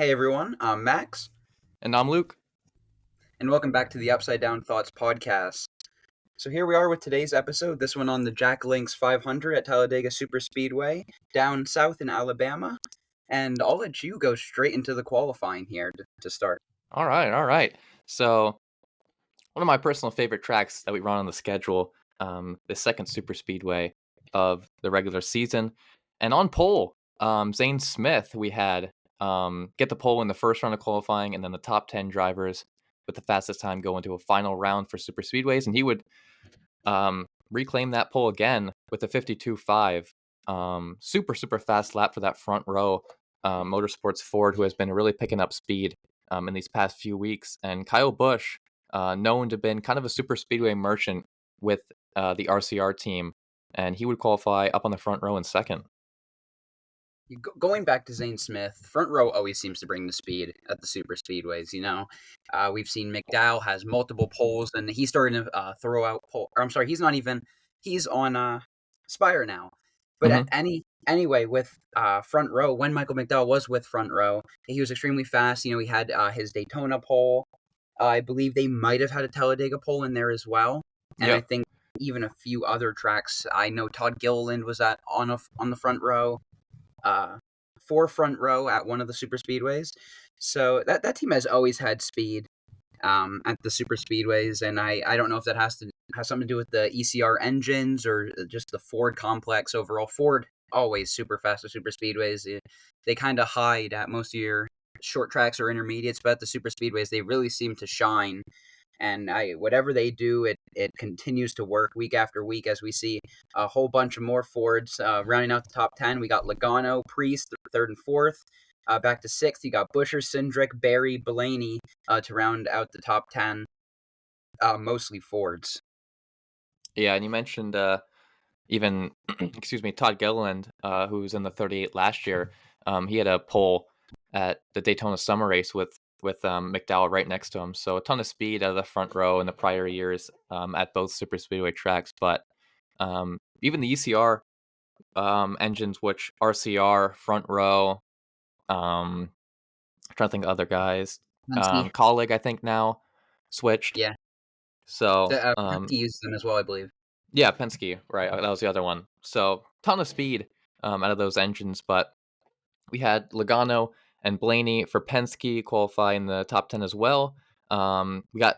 Hey everyone, I'm Max, And I'm Luke. and welcome back to the Upside Down Thoughts podcast. So here we are with today's episode, this one on the Jack Links 500 at Talladega Superspeedway, down south in Alabama, and I'll let you go straight into the qualifying here to start. All right. So, one of my personal favorite tracks that we run on the schedule, the second super speedway of the regular season. And on pole, Zane Smith, we had get the pole in the first round of qualifying, and then the top 10 drivers with the fastest time go into a final round for super speedways. And he would reclaim that pole again with a 52.5. Super fast lap for that front row motorsports Ford, who has been really picking up speed in these past few weeks. And Kyle Busch, known to have been kind of a super speedway merchant with the RCR team, and he would qualify up on the front row in second. Going back to Zane Smith, front row always seems to bring the speed at the super speedways. We've seen McDowell has multiple poles, and he's starting to throw out pole. Or I'm sorry, he's on Spire now. But Hmm. anyway, with front row, when Michael McDowell was with front row, he was extremely fast. He had his Daytona pole. I believe they might have had a Talladega pole in there as well, and I Yep. think even a few other tracks. I know Todd Gilliland was on the front row, uh, for front row at one of the super speedways. So that team has always had speed at the super speedways, and I don't know if that has something to do with the ECR engines or just the Ford complex overall. Ford always super fast at super speedways. They kind of hide at most of your short tracks or intermediates, but at the super speedways they really seem to shine. And whatever they do, it continues to work week after week as we see a whole bunch of more Fords rounding out the top 10. We got Logano, Priest, third and fourth. Back to sixth, you got Busher, Cindric, Barry, Blaney to round out the top 10, mostly Fords. Yeah, and you mentioned even, excuse me, Todd Gilliland, who was in the 38 last year. He had a pole at the Daytona Summer Race with McDowell right next to him. So a ton of speed out of the front row in the prior years at both super speedway tracks. But even the ECR engines, which RCR front row, I'm trying to think of other guys. Penske. Colleague, I think now switched. Yeah. So Penske uses them as well, I believe. yeah, Penske, right? That was the other one. So ton of speed out of those engines, but we had Logano and Blaney for Penske qualify in the top 10 as well. We got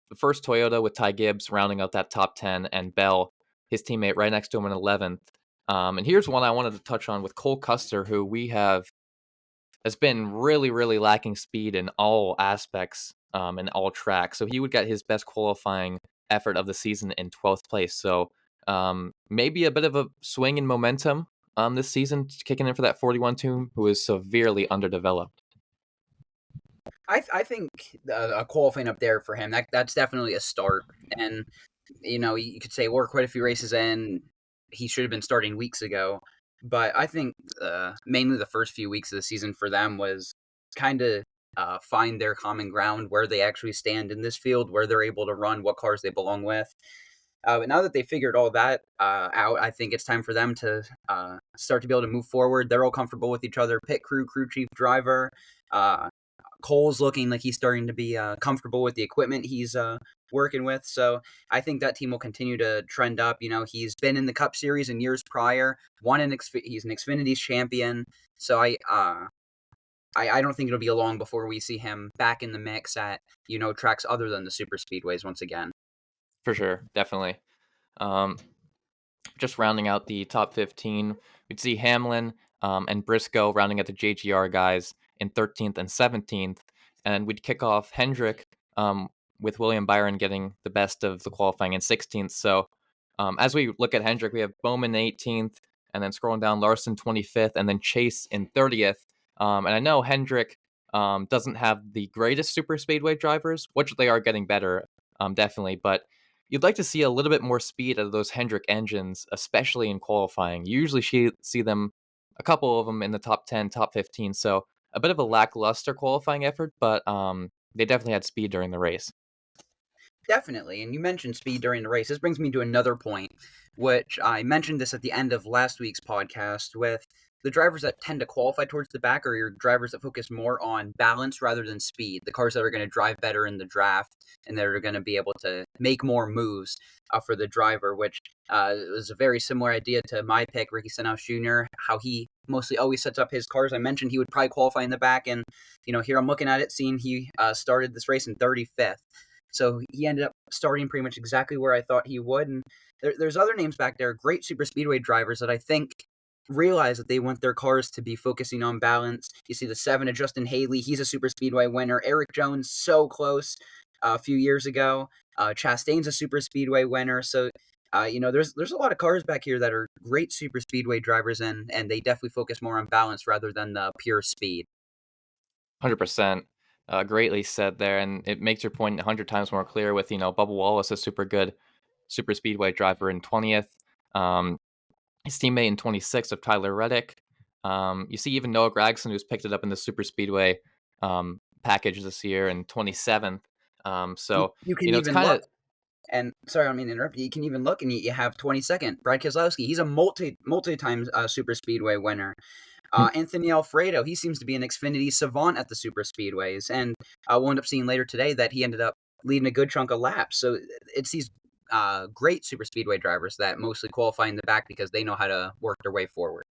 the first Toyota with Ty Gibbs rounding out that top 10, and Bell, his teammate, right next to him in 11th. And here's one I wanted to touch on with Cole Custer, who we have has been really lacking speed in all aspects in all tracks. So he would get his best qualifying effort of the season in 12th place. So maybe a bit of a swing in momentum this season, kicking in for that 41 team who is severely underdeveloped. I think a qualifying up there for him, that's definitely a start. And you could say we're quite a few races in. He should have been starting weeks ago, but I think mainly the first few weeks of the season for them was kind of find their common ground, where they actually stand in this field, where they're able to run, what cars they belong with. But now that they figured all that out, I think it's time for them to start to be able to move forward. They're all comfortable with each other. Pit crew, crew chief, driver. Uh, Cole's looking like he's starting to be comfortable with the equipment he's working with. So I think that team will continue to trend up. He's been in the Cup Series in years prior. He's an Xfinity's champion. So I don't think it'll be long before we see him back in the mix at tracks other than the super speedways once again. For sure, definitely. Um, just rounding out the top 15, we'd see Hamlin and Briscoe rounding out the JGR guys in 13th and 17th. And we'd kick off Hendrick with William Byron getting the best of the qualifying in 16th. So as we look at Hendrick, we have Bowman 18th, and then scrolling down Larson 25th, and then Chase in 30th. And I know Hendrick doesn't have the greatest super speedway drivers, which they are getting better, definitely. But you'd like to see a little bit more speed out of those Hendrick engines, especially in qualifying. You usually see them, a couple of them in the top 10, top 15. So a bit of a lackluster qualifying effort, but they definitely had speed during the race. Definitely. And you mentioned speed during the race. This brings me to another point, which I mentioned this at the end of last week's podcast with the drivers that tend to qualify towards the back are your drivers that focus more on balance rather than speed. The cars that are going to drive better in the draft and that are going to be able to make more moves for the driver, which was a very similar idea to my pick, Ricky Stenhouse Jr., how he mostly always sets up his cars. I mentioned he would probably qualify in the back, and here I'm looking at it, seeing he started this race in 35th. So he ended up starting pretty much exactly where I thought he would. And there's other names back there, great super speedway drivers that I think realize that they want their cars to be focusing on balance. You see the 7 of Justin Haley, he's a super speedway winner. Eric Jones, so close a few years ago. Chastain's a super speedway winner. So there's a lot of cars back here that are great super speedway drivers, and they definitely focus more on balance rather than the pure speed. 100%. Greatly said there, and it makes your point 100 times more clear with, Bubba Wallace, a super good super speedway driver in 20th. His teammate in 26th of Tyler Reddick. You see even Noah Gragson, who's picked it up in the super speedway package this year, in 27th. So, You can it's even kind look, of, and sorry, I don't mean to interrupt. You can even look, and you have 22nd, Brad Keselowski. He's a multi-time super speedway winner. Anthony Alfredo, he seems to be an Xfinity savant at the super speedways, and we'll end up seeing later today that he ended up leading a good chunk of laps. So it's these great super speedway drivers that mostly qualify in the back because they know how to work their way forward.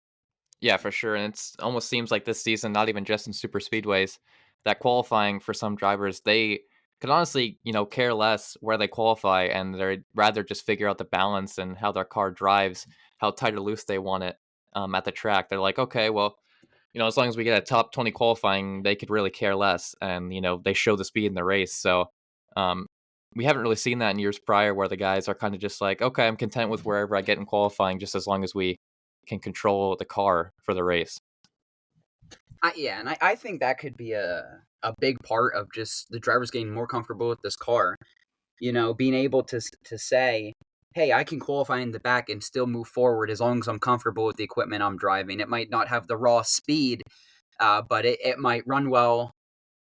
yeah, for sure. And it's almost seems like this season, not even just in super speedways, that qualifying for some drivers, they could honestly, care less where they qualify, and they'd rather just figure out the balance and how their car drives, how tight or loose they want it at the track. They're like, okay, well, as long as we get a top 20 qualifying, they could really care less. And, they show the speed in the race. So um, we haven't really seen that in years prior where the guys are kind of just like, okay, I'm content with wherever I get in qualifying, just as long as we can control the car for the race. Yeah, and I think that could be a big part of just the drivers getting more comfortable with this car. Being able to say, hey, I can qualify in the back and still move forward as long as I'm comfortable with the equipment I'm driving. It might not have the raw speed, but it might run well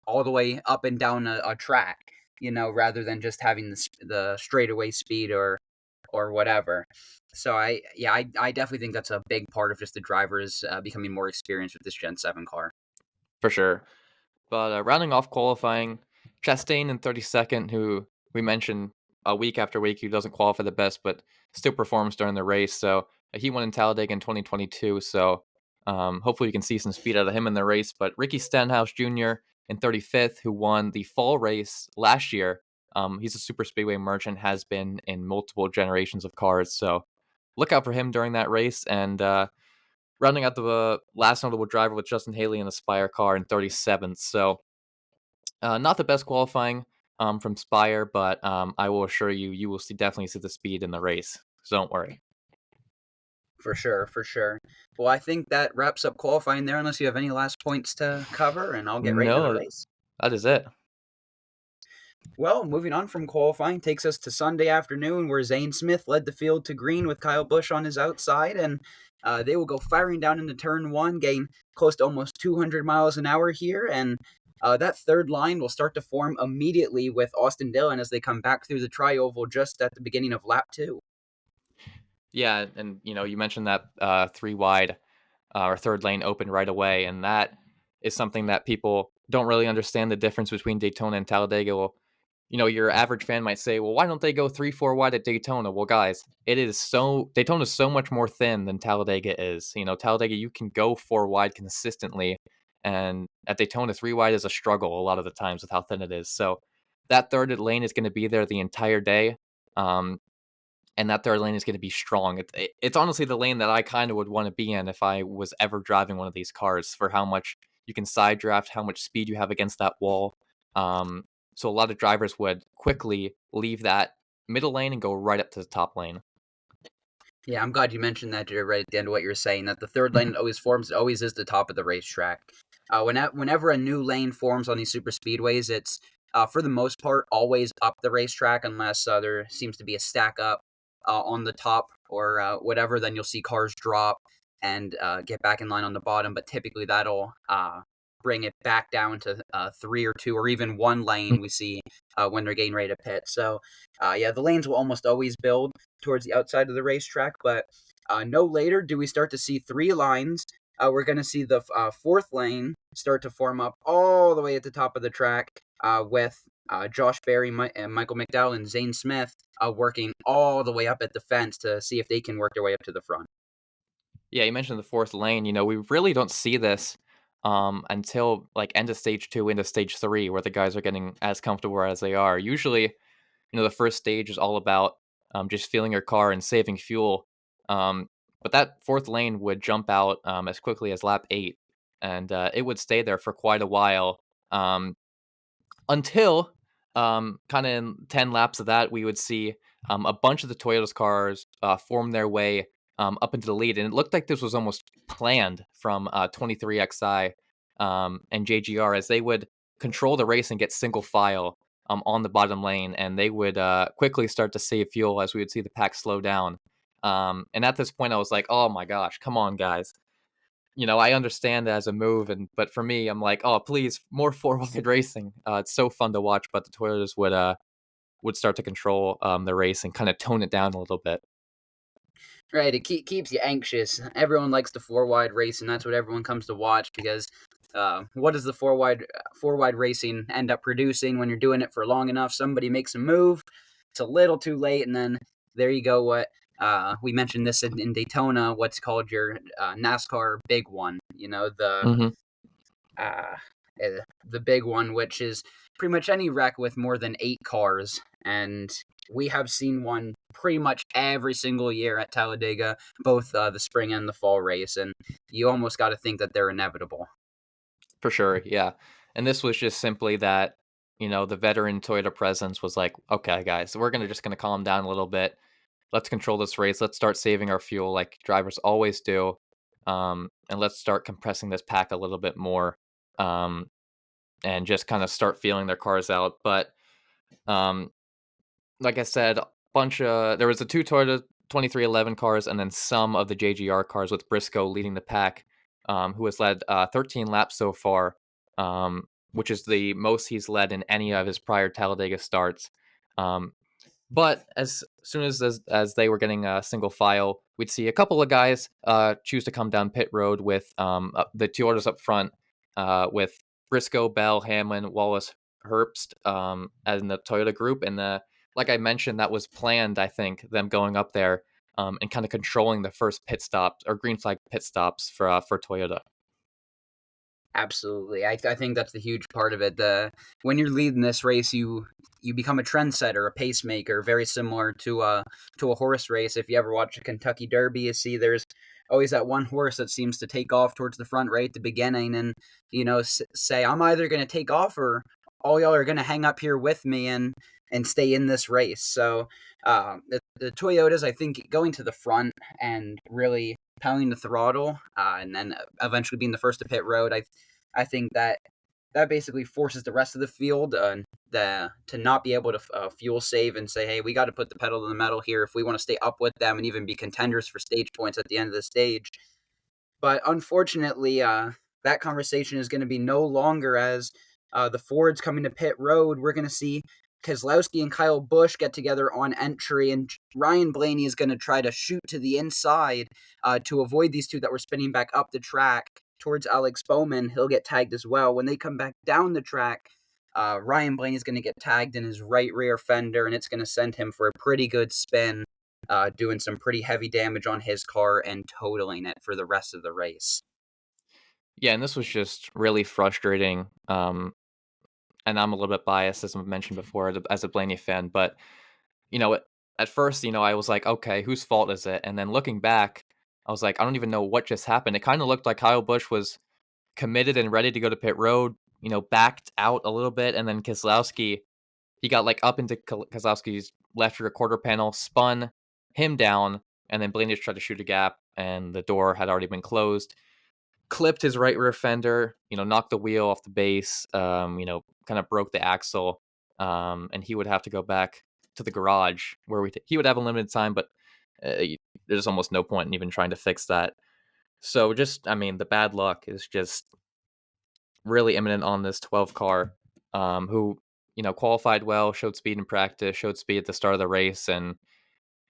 all the way up and down a track, rather than just having the straightaway speed or whatever. So I definitely think that's a big part of just the drivers becoming more experienced with this Gen 7 car. For sure. But rounding off qualifying, Chastain in 32nd, who we mentioned a week after week, who doesn't qualify the best, but still performs during the race. So he won in Talladega in 2022. So hopefully you can see some speed out of him in the race. But Ricky Stenhouse Jr. in 35th, who won the fall race last year. He's a super speedway merchant, has been in multiple generations of cars. So look out for him during that race. And rounding out the last notable driver with Justin Haley in the Spire car in 37th. So not the best qualifying from Spire, but I will assure you, you will definitely see the speed in the race. So don't worry. For sure, for sure. Well, I think that wraps up qualifying there, unless you have any last points to cover, and I'll get right into the No, race. that is it. Well, moving on from qualifying takes us to Sunday afternoon, where Zane Smith led the field to green with Kyle Busch on his outside, and they will go firing down into turn one, gain close to almost 200 miles an hour here, and that third line will start to form immediately with Austin Dillon as they come back through the tri-oval just at the beginning of lap two. Yeah, and you mentioned that three wide or third lane open right away, and that is something that people don't really understand the difference between Daytona and Talladega. Well, your average fan might say, well, why don't they go 3-4 wide at Daytona? Well, guys, Daytona is so much more thin than Talladega is. Talladega, you can go 4 wide consistently. And at Daytona, 3 wide is a struggle a lot of the times with how thin it is. So that third lane is going to be there the entire day. And that third lane is going to be strong. It's honestly the lane that I kind of would want to be in if I was ever driving one of these cars, for how much you can side draft, how much speed you have against that wall. So a lot of drivers would quickly leave that middle lane and go right up to the top lane. Yeah, I'm glad you mentioned that right at the end of what you're saying, that the third lane always forms, it always is the top of the racetrack. Whenever a new lane forms on these super speedways, it's, for the most part, always up the racetrack, unless there seems to be a stack up on the top or whatever. Then you'll see cars drop and get back in line on the bottom, but typically that'll bring it back down to 3 or 2 or even 1 lane we see when they're getting ready to pit. So, yeah, the lanes will almost always build towards the outside of the racetrack, but no later do we start to see 3 lines we're going to see the fourth lane start to form up all the way at the top of the track with Josh Berry, Michael McDowell, and Zane Smith working all the way up at the fence to see if they can work their way up to the front. Yeah, you mentioned the fourth lane. We really don't see this until like end of stage two, into stage three, where the guys are getting as comfortable as they are. Usually, the first stage is all about just feeling your car and saving fuel. Um, but that fourth lane would jump out as quickly as lap eight, and it would stay there for quite a while. Until kind of in 10 laps of that, we would see a bunch of the Toyota's cars form their way up into the lead. And it looked like this was almost planned from 23XI and JGR, as they would control the race and get single file on the bottom lane. And they would quickly start to save fuel as we would see the pack slow down. And at this point, I was like, oh my gosh, come on, guys. I understand it as a move, but for me, I'm like, oh, please, more four-wide racing. It's so fun to watch, but the Toyotas would start to control the race and kind of tone it down a little bit. Right, it keeps you anxious. Everyone likes the four wide race, and that's what everyone comes to watch because what does the four wide racing end up producing when you're doing it for long enough? Somebody makes a move, it's a little too late, and then there you go. What we mentioned this in Daytona, what's called your NASCAR big one. Hmm. Uh, the big one, which is pretty much any wreck with more than 8 cars, and we have seen one pretty much every single year at Talladega, both the spring and the fall race, and you almost got to think that they're inevitable. For sure, yeah. And this was just simply that, the veteran Toyota presence was like, okay, guys, we're just gonna calm down a little bit. Let's control this race. Let's start saving our fuel like drivers always do. And let's start compressing this pack a little bit more. Um, and just kind of start feeling their cars out. But um, like I said, there was the two Toyota 2311 cars and then some of the JGR cars with Briscoe leading the pack, who has led 13 laps so far, which is the most he's led in any of his prior Talladega starts. Um, but as soon as they were getting a single file, we'd see a couple of guys choose to come down pit road with the Toyotas up front, with Briscoe, Bell, Hamlin, Wallace, Herbst, as in the Toyota group. And like I mentioned, that was planned. I think them going up there and kind of controlling the first pit stops or green flag pit stops for Toyota. Absolutely. I think that's the huge part of it. When you're leading this race, you become a trendsetter, a pacemaker, very similar to a horse race. If you ever watch a Kentucky Derby, you see there's always that one horse that seems to take off towards the front right at the beginning, and say I'm either going to take off or all y'all are going to hang up here with me and stay in this race. So the Toyotas, I think, going to the front and really pounding the throttle, and then eventually being the first to pit road. I think that basically forces the rest of the field to not be able to fuel save and say, hey, we got to put the pedal to the metal here if we want to stay up with them and even be contenders for stage points at the end of the stage. But unfortunately, that conversation is going to be no longer as the Fords coming to pit road. We're going to see Keselowski and Kyle Busch get together on entry, and Ryan Blaney is going to try to shoot to the inside to avoid these two that were spinning back up the track towards Alex Bowman. He'll get tagged as well. When they come back down the track, Ryan Blaney is going to get tagged in his right rear fender, and it's going to send him for a pretty good spin, doing some pretty heavy damage on his car and totaling it for the rest of the race. Yeah, and this was just really frustrating. And I'm a little bit biased, as I mentioned before, as a Blaney fan. But you know, at first, I was like, okay, whose fault is it? And then looking back, I was like, I don't even know what just happened. It kind of looked like Kyle Busch was committed and ready to go to pit road, backed out a little bit, and then Keselowski, he got like up into Keselowski's left rear quarter panel, spun him down, and then Blaney just tried to shoot a gap, and the door had already been closed. Clipped his right rear fender, knocked the wheel off the base, kind of broke the axle, and he would have to go back to the garage where he would have a limited time, but there's almost no point in even trying to fix that. So the bad luck is just really imminent on this 12 car, who, qualified well, showed speed in practice, showed speed at the start of the race, and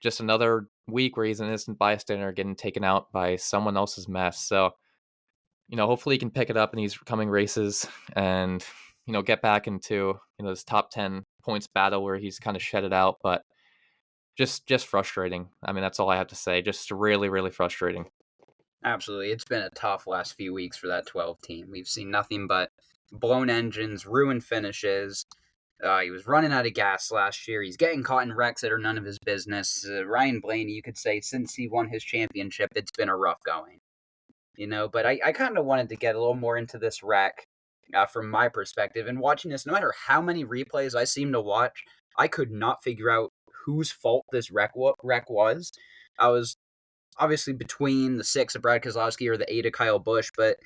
just another week where he's an innocent bystander getting taken out by someone else's mess. So hopefully he can pick it up in these coming races and, get back into, this top 10 points battle where he's kind of shed it out. But just frustrating. I mean, that's all I have to say. Just really, really frustrating. Absolutely. It's been a tough last few weeks for that 12 team. We've seen nothing but blown engines, ruined finishes. He was running out of gas last year. He's getting caught in wrecks that are none of his business. Ryan Blaney, you could say, since he won his championship, it's been a rough going. But I kind of wanted to get a little more into this wreck from my perspective. And watching this, no matter how many replays I seem to watch, I could not figure out whose fault this wreck was. I was obviously between the 6 of Brad Keselowski or the 8 of Kyle Busch, but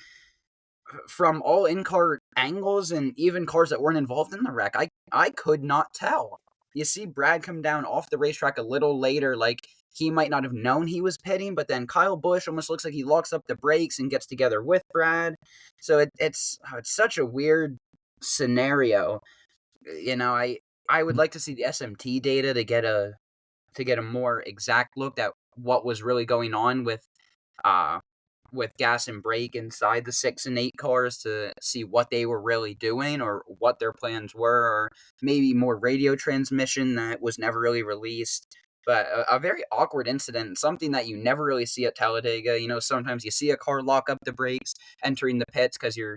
from all in-car angles and even cars that weren't involved in the wreck, I could not tell. You see Brad come down off the racetrack a little later, like he might not have known he was pitting, but then Kyle Busch almost looks like he locks up the brakes and gets together with Brad. So it's such a weird scenario. I would like to see the SMT data to get a more exact look at what was really going on uh with gas and brake inside the 6 and 8 cars to see what they were really doing or what their plans were, or maybe more radio transmission that was never really released. But a very awkward incident, something that you never really see at Talladega. Sometimes you see a car lock up the brakes entering the pits because you're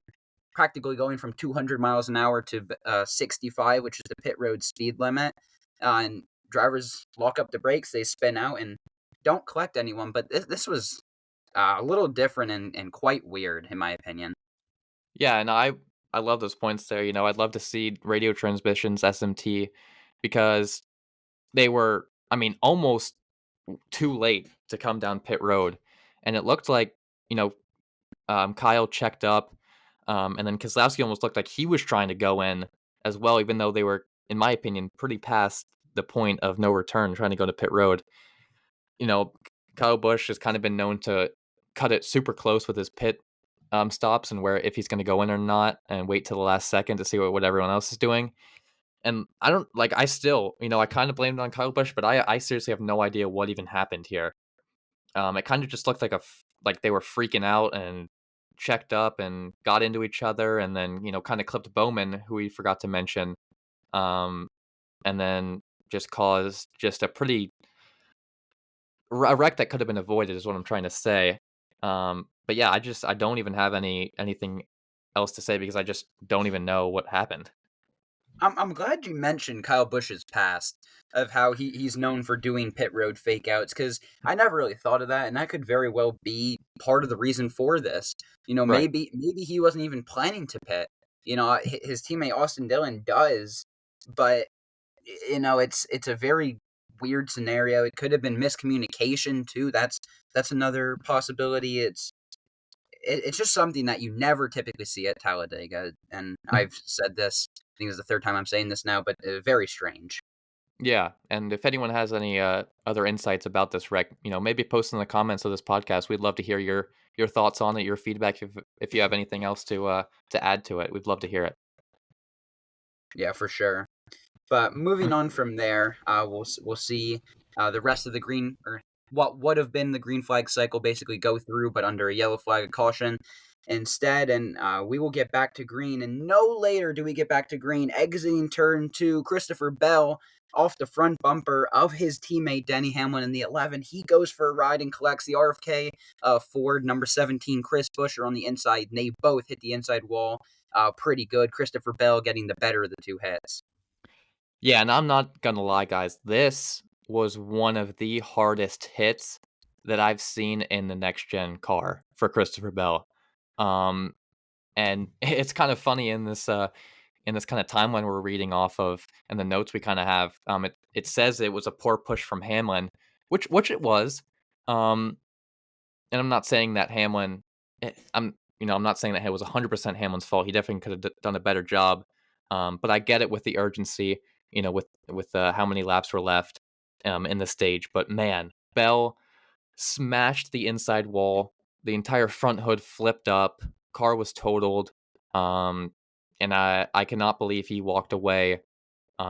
practically going from 200 miles an hour to 65, which is the pit road speed limit. And drivers lock up the brakes, they spin out and don't collect anyone. But this was a little different and quite weird, in my opinion. Yeah, and I love those points there. I'd love to see radio transmissions SMT because they were, I mean, almost too late to come down pit road, and it looked like you know Kyle checked up, and then Keselowski almost looked like he was trying to go in as well, even though they were, in my opinion, pretty past the point of no return, trying to go to pit road. You know, Kyle Busch has kind of been known to cut it super close with his pit stops and where if he's going to go in or not, and wait till the last second to see what everyone else is doing. And I don't like. I still, I kind of blamed it on Kyle Busch, but I seriously have no idea what even happened here. It kind of just looked like like they were freaking out and checked up and got into each other, and then kind of clipped Bowman, who we forgot to mention, um, and then just caused just a pretty a wreck that could have been avoided, is what I'm trying to say. But yeah, I don't even have anything else to say because I just don't even know what happened. I'm glad you mentioned Kyle Busch's past of how he's known for doing pit road fake outs, because I never really thought of that, and that could very well be part of the reason for this. Right. Maybe he wasn't even planning to pit. His teammate Austin Dillon does, but it's a very weird scenario. It could have been miscommunication too. That's another possibility. It's just something that you never typically see at Talladega, and I've said this. I think it's the third time I'm saying this now, but very strange. Yeah, and if anyone has any other insights about this wreck, maybe post in the comments of this podcast. We'd love to hear your thoughts on it, your feedback. If you have anything else to add to it, we'd love to hear it. Yeah, for sure. But moving on from there, we'll see the rest of the green, or what would have been the green flag cycle, basically go through, but under a yellow flag of caution instead. And we will get back to green. And no later do we get back to green, exiting turn 2, Christopher Bell off the front bumper of his teammate Denny Hamlin in the 11. He goes for a ride and collects the RFK. Ford number 17, Chris Buescher on the inside. And they both hit the inside wall pretty good. Christopher Bell getting the better of the two hits. Yeah, and I'm not gonna lie, guys. This was one of the hardest hits that I've seen in the next gen car for Christopher Bell. Um, and it's kind of funny in this kind of timeline we're reading off of and the notes we kind of have. It says it was a poor push from Hamlin, which it was. Um, and I'm not saying that Hamlin. I'm not saying that it was 100% Hamlin's fault. He definitely could have done a better job. But I get it with the urgency. With how many laps were left in the stage. But man, Bell smashed the inside wall. The entire front hood flipped up. Car was totaled. Um, and I cannot believe he walked away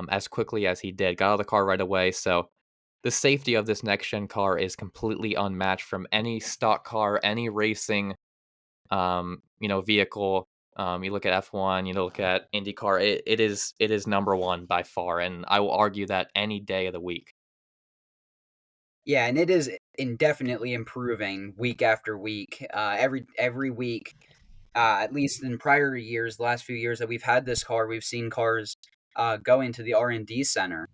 as quickly as he did. Got out of the car right away. So the safety of this next gen car is completely unmatched from any stock car, any racing vehicle. You look at F1, you look at IndyCar. It is number one by far, and I will argue that any day of the week. Yeah, and it is indefinitely improving week after week. Every week, at least in prior years, the last few years that we've had this car, we've seen cars go into the R&D center,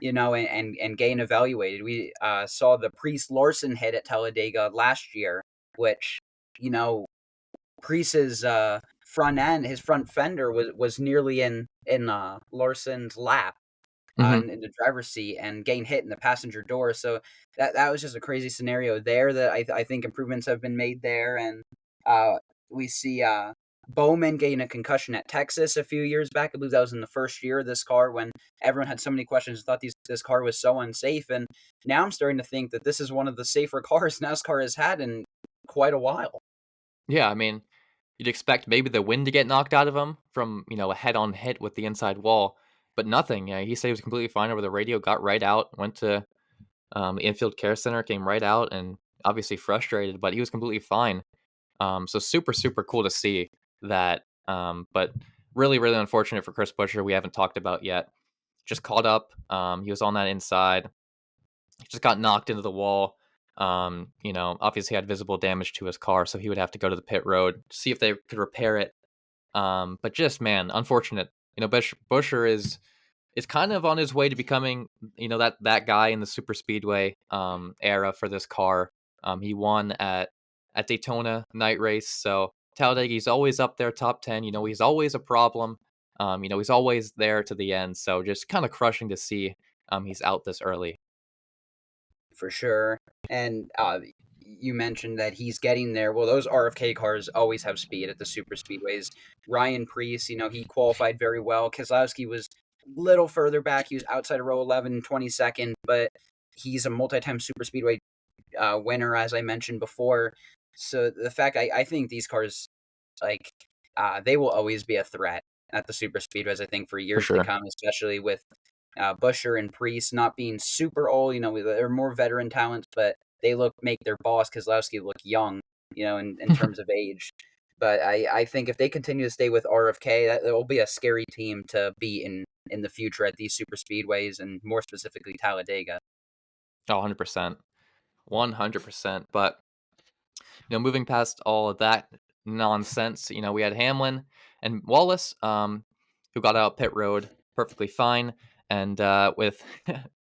and gain evaluated. We saw the Priest Larson hit at Talladega last year, which you know Priest's front end, his front fender was nearly in Larson's lap Hmm. in the driver's seat and getting hit in the passenger door. So that was just a crazy scenario there that I think improvements have been made there. And uh, we see Bowman getting a concussion at Texas a few years back. I believe that was in the first year of this car when everyone had so many questions, thought this car was so unsafe. And now I'm starting to think that this is one of the safer cars NASCAR has had in quite a while. Yeah, I mean, you'd expect maybe the wind to get knocked out of him from a head-on hit with the inside wall, but nothing. Yeah, he said he was completely fine over the radio. Got right out, went to the infield care center, came right out, and obviously frustrated, but he was completely fine. So super, super cool to see that. But really, really unfortunate for Chris Buescher. We haven't talked about yet. Just caught up. He was on that inside. He just got knocked into the wall. Obviously had visible damage to his car, so he would have to go to the pit road to see if they could repair it. But just man, unfortunate. Buescher is kind of on his way to becoming, that guy in the super speedway era for this car. He won at Daytona night race, so Talladega, he's always up there, top 10. He's always a problem. He's always there to the end. So just kind of crushing to see he's out this early. For sure. And you mentioned that he's getting there. Well, those RFK cars always have speed at the super speedways. Ryan Preece, he qualified very well. Keselowski was a little further back. He was outside of row 11, 22nd, but he's a multi-time super speedway winner, as I mentioned before. So the fact I think these cars, like, they will always be a threat at the super speedways, I think, for For years to sure. come, especially with Busher and Priest not being super old. They're more veteran talents, but they make their boss Keselowski look young. In terms of age. But I think if they continue to stay with RFK, that will be a scary team to be in the future at these super speedways and more specifically Talladega. Oh, 100%. 100%. But moving past all of that nonsense, we had Hamlin and Wallace, who got out pit road perfectly fine. And with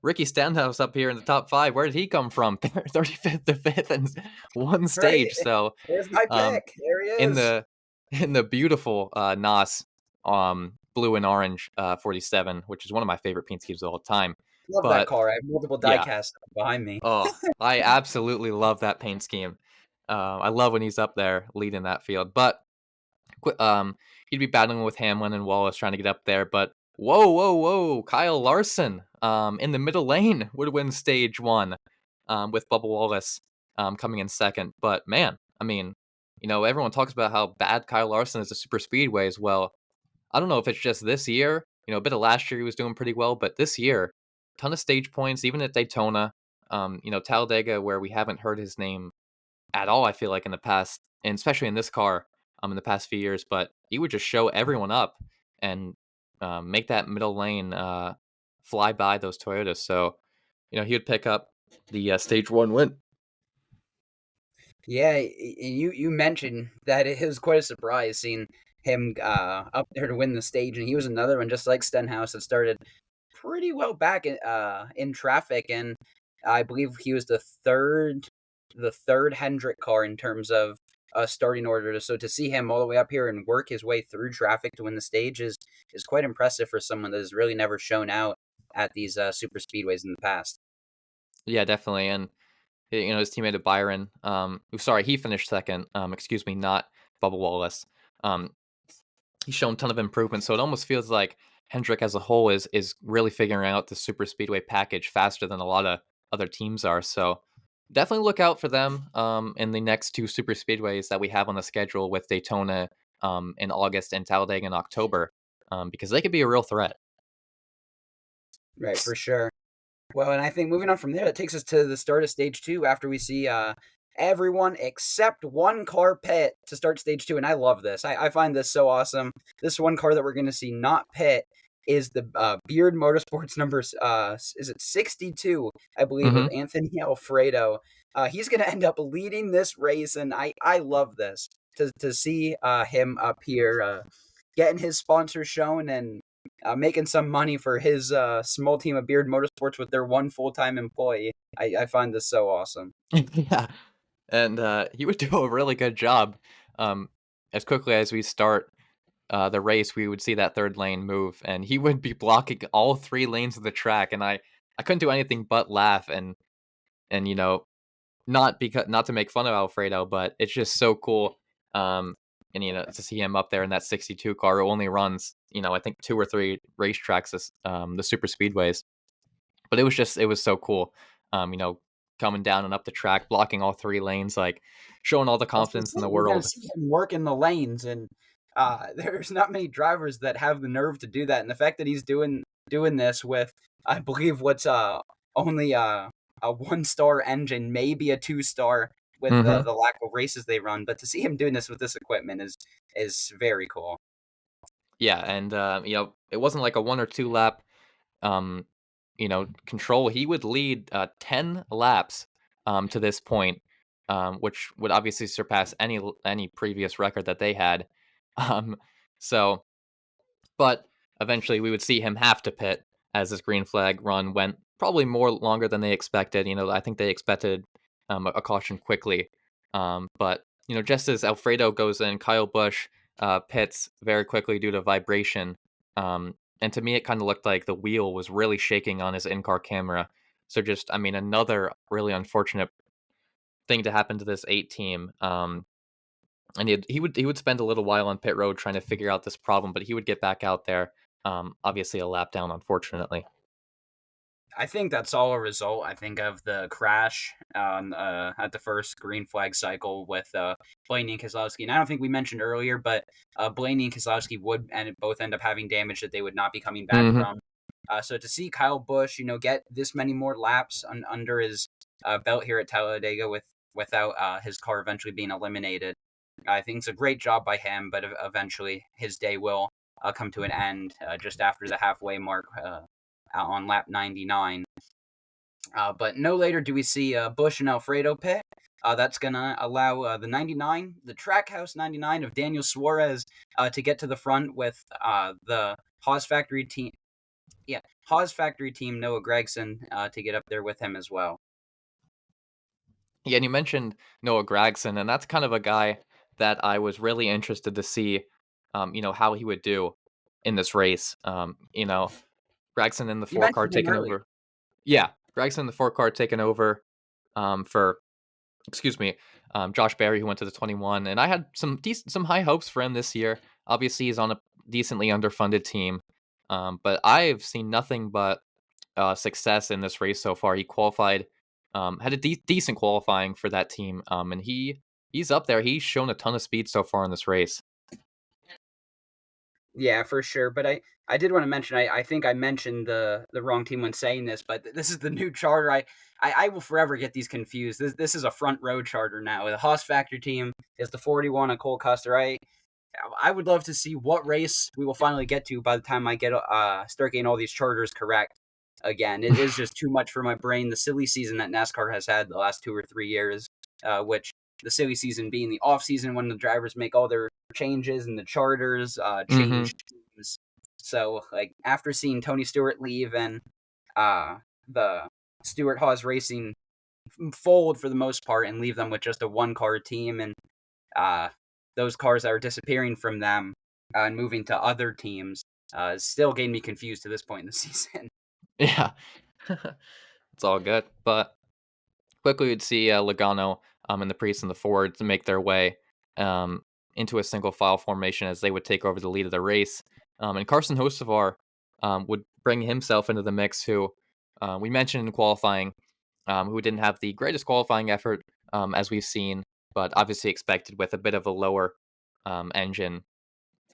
Ricky Stenhouse up here in the top five, where did he come from? 35th to 5th and one Right, stage. So there's my um, pick. There he in is. the in the beautiful NOS blue and orange 47, which is one of my favorite paint schemes of all time. Love that But car. I have multiple yeah, diecasts behind me. oh, I absolutely love that paint scheme. I love when he's up there leading that field. But he'd be battling with Hamlin and Wallace trying to get up there. But whoa, whoa, whoa, Kyle Larson in the middle lane would win stage one with Bubba Wallace coming in second. But man, I mean, everyone talks about how bad Kyle Larson is at super speedways. Well, I don't know if it's just this year. A bit of last year he was doing pretty well, but this year, ton of stage points, even at Daytona. Talladega, where we haven't heard his name at all, I feel like in the past, and especially in this car, in the past few years. But he would just show everyone up and make that middle lane fly by those Toyotas. So, he would pick up the stage one win. Yeah, you mentioned that it was quite a surprise seeing him up there to win the stage, and he was another one just like Stenhouse that started pretty well back in traffic, and I believe he was the third Hendrick car in terms of starting order. So to see him all the way up here and work his way through traffic to win the stage is quite impressive for someone that has really never shown out at these super speedways in the past. Yeah, definitely. And his teammate Byron, sorry, he finished second. Excuse me, not Bubba Wallace. Um, he's shown a ton of improvement. So it almost feels like Hendrick as a whole is really figuring out the super speedway package faster than a lot of other teams are. So definitely look out for them in the next two super speedways that we have on the schedule with Daytona in August and Talladega in October, because they could be a real threat. Right, for sure. Well, and I think moving on from there, that takes us to the start of stage two after we see everyone except one car pit to start stage two. And I love this. I find this so awesome. This one car that we're going to see not pit is the Beard Motorsports numbers. Is it 62? I believe of Hmm. Anthony Alfredo. He's going to end up leading this race, and I love this to see him up here getting his sponsor shown and making some money for his small team of Beard Motorsports with their one full time employee. I find this so awesome. Yeah, and he would do a really good job. Um, as quickly as we start the race, we would see that third lane move, and he would be blocking all three lanes of the track, and I couldn't do anything but laugh and not to make fun of Alfredo, but it's just so cool. And to see him up there in that 62 car who only runs I think two or three racetracks, the super speedways, but it was so cool. Coming down and up the track, blocking all three lanes, like showing all the That's the confidence in the thing. You're going to world. see him work in the lanes, and there's not many drivers that have the nerve to do that. And the fact that he's doing this with, I believe, what's only a 1 star engine, maybe a 2 star with Hmm. the lack of races they run, but to see him doing this with this equipment is very cool. Yeah, and it wasn't like a one or two lap um, control. He would lead 10 laps to this point, which would obviously surpass any previous record that they had. Um, so, but eventually we would see him have to pit as this green flag run went probably more longer than they expected. I think they expected a caution quickly. But just as Alfredo goes in, Kyle Busch pits very quickly due to vibration. And to me, it kind of looked like the wheel was really shaking on his in-car camera. So just, I mean, another really unfortunate thing to happen to this eight team. And he would spend a little while on pit road trying to figure out this problem, but he would get back out there. Obviously, a lap down, unfortunately. I think that's all a result. I think of the crash at the first green flag cycle with Blaney and Keselowski. And I don't think we mentioned earlier, but Blaney and Keselowski would both end up having damage that they would not be coming back Hmm. from. So to see Kyle Busch, get this many more laps under his belt here at Talladega without his car eventually being eliminated, I think it's a great job by him. But eventually, his day will come to an end just after the halfway mark on lap 99. But no later do we see Bush and Alfredo pit. That's going to allow the 99, the Trackhouse 99 of Daniel Suarez, to get to the front with the Haas Factory team. Yeah, Haas Factory team Noah Gregson to get up there with him as well. Yeah, and you mentioned Noah Gragson, and that's kind of a guy that I was really interested to see, how he would do in this race. Gragson in the You four car mentioned him taking earlier. over. Yeah, Gragson in the four car taking over for excuse me, Josh Berry, who went to the 21, and I had some high hopes for him this year. Obviously, he's on a decently underfunded team, but I've seen nothing but success in this race so far. He qualified, had a decent qualifying for that team, and he's up there. He's shown a ton of speed so far in this race. Yeah, for sure. But I did want to mention I think I mentioned the wrong team when saying this, but this is the new charter. I will forever get these confused. This is a front row charter now. The Haas Factory team is the 41 on Cole Custer. I would love to see what race we will finally get to by the time I get start getting all these charters correct. Again, it is just too much for my brain. The silly season that NASCAR has had the last 2 or 3 years, which the silly season being the off season when the drivers make all their changes and the charters Hmm. change teams. So like after seeing Tony Stewart leave and uh, the Stewart Haas Racing fold for the most part and leave them with just a 1 car team and uh, those cars that are disappearing from them and moving to other teams still getting me confused to this point in the season. Yeah, it's all good. But quickly, we'd see Logano and the Priest and the Ford to make their way um, into a single file formation as they would take over the lead of the race. And Carson Hocevar would bring himself into the mix, who we mentioned in qualifying, who didn't have the greatest qualifying effort as we've seen, but obviously expected with a bit of a engine,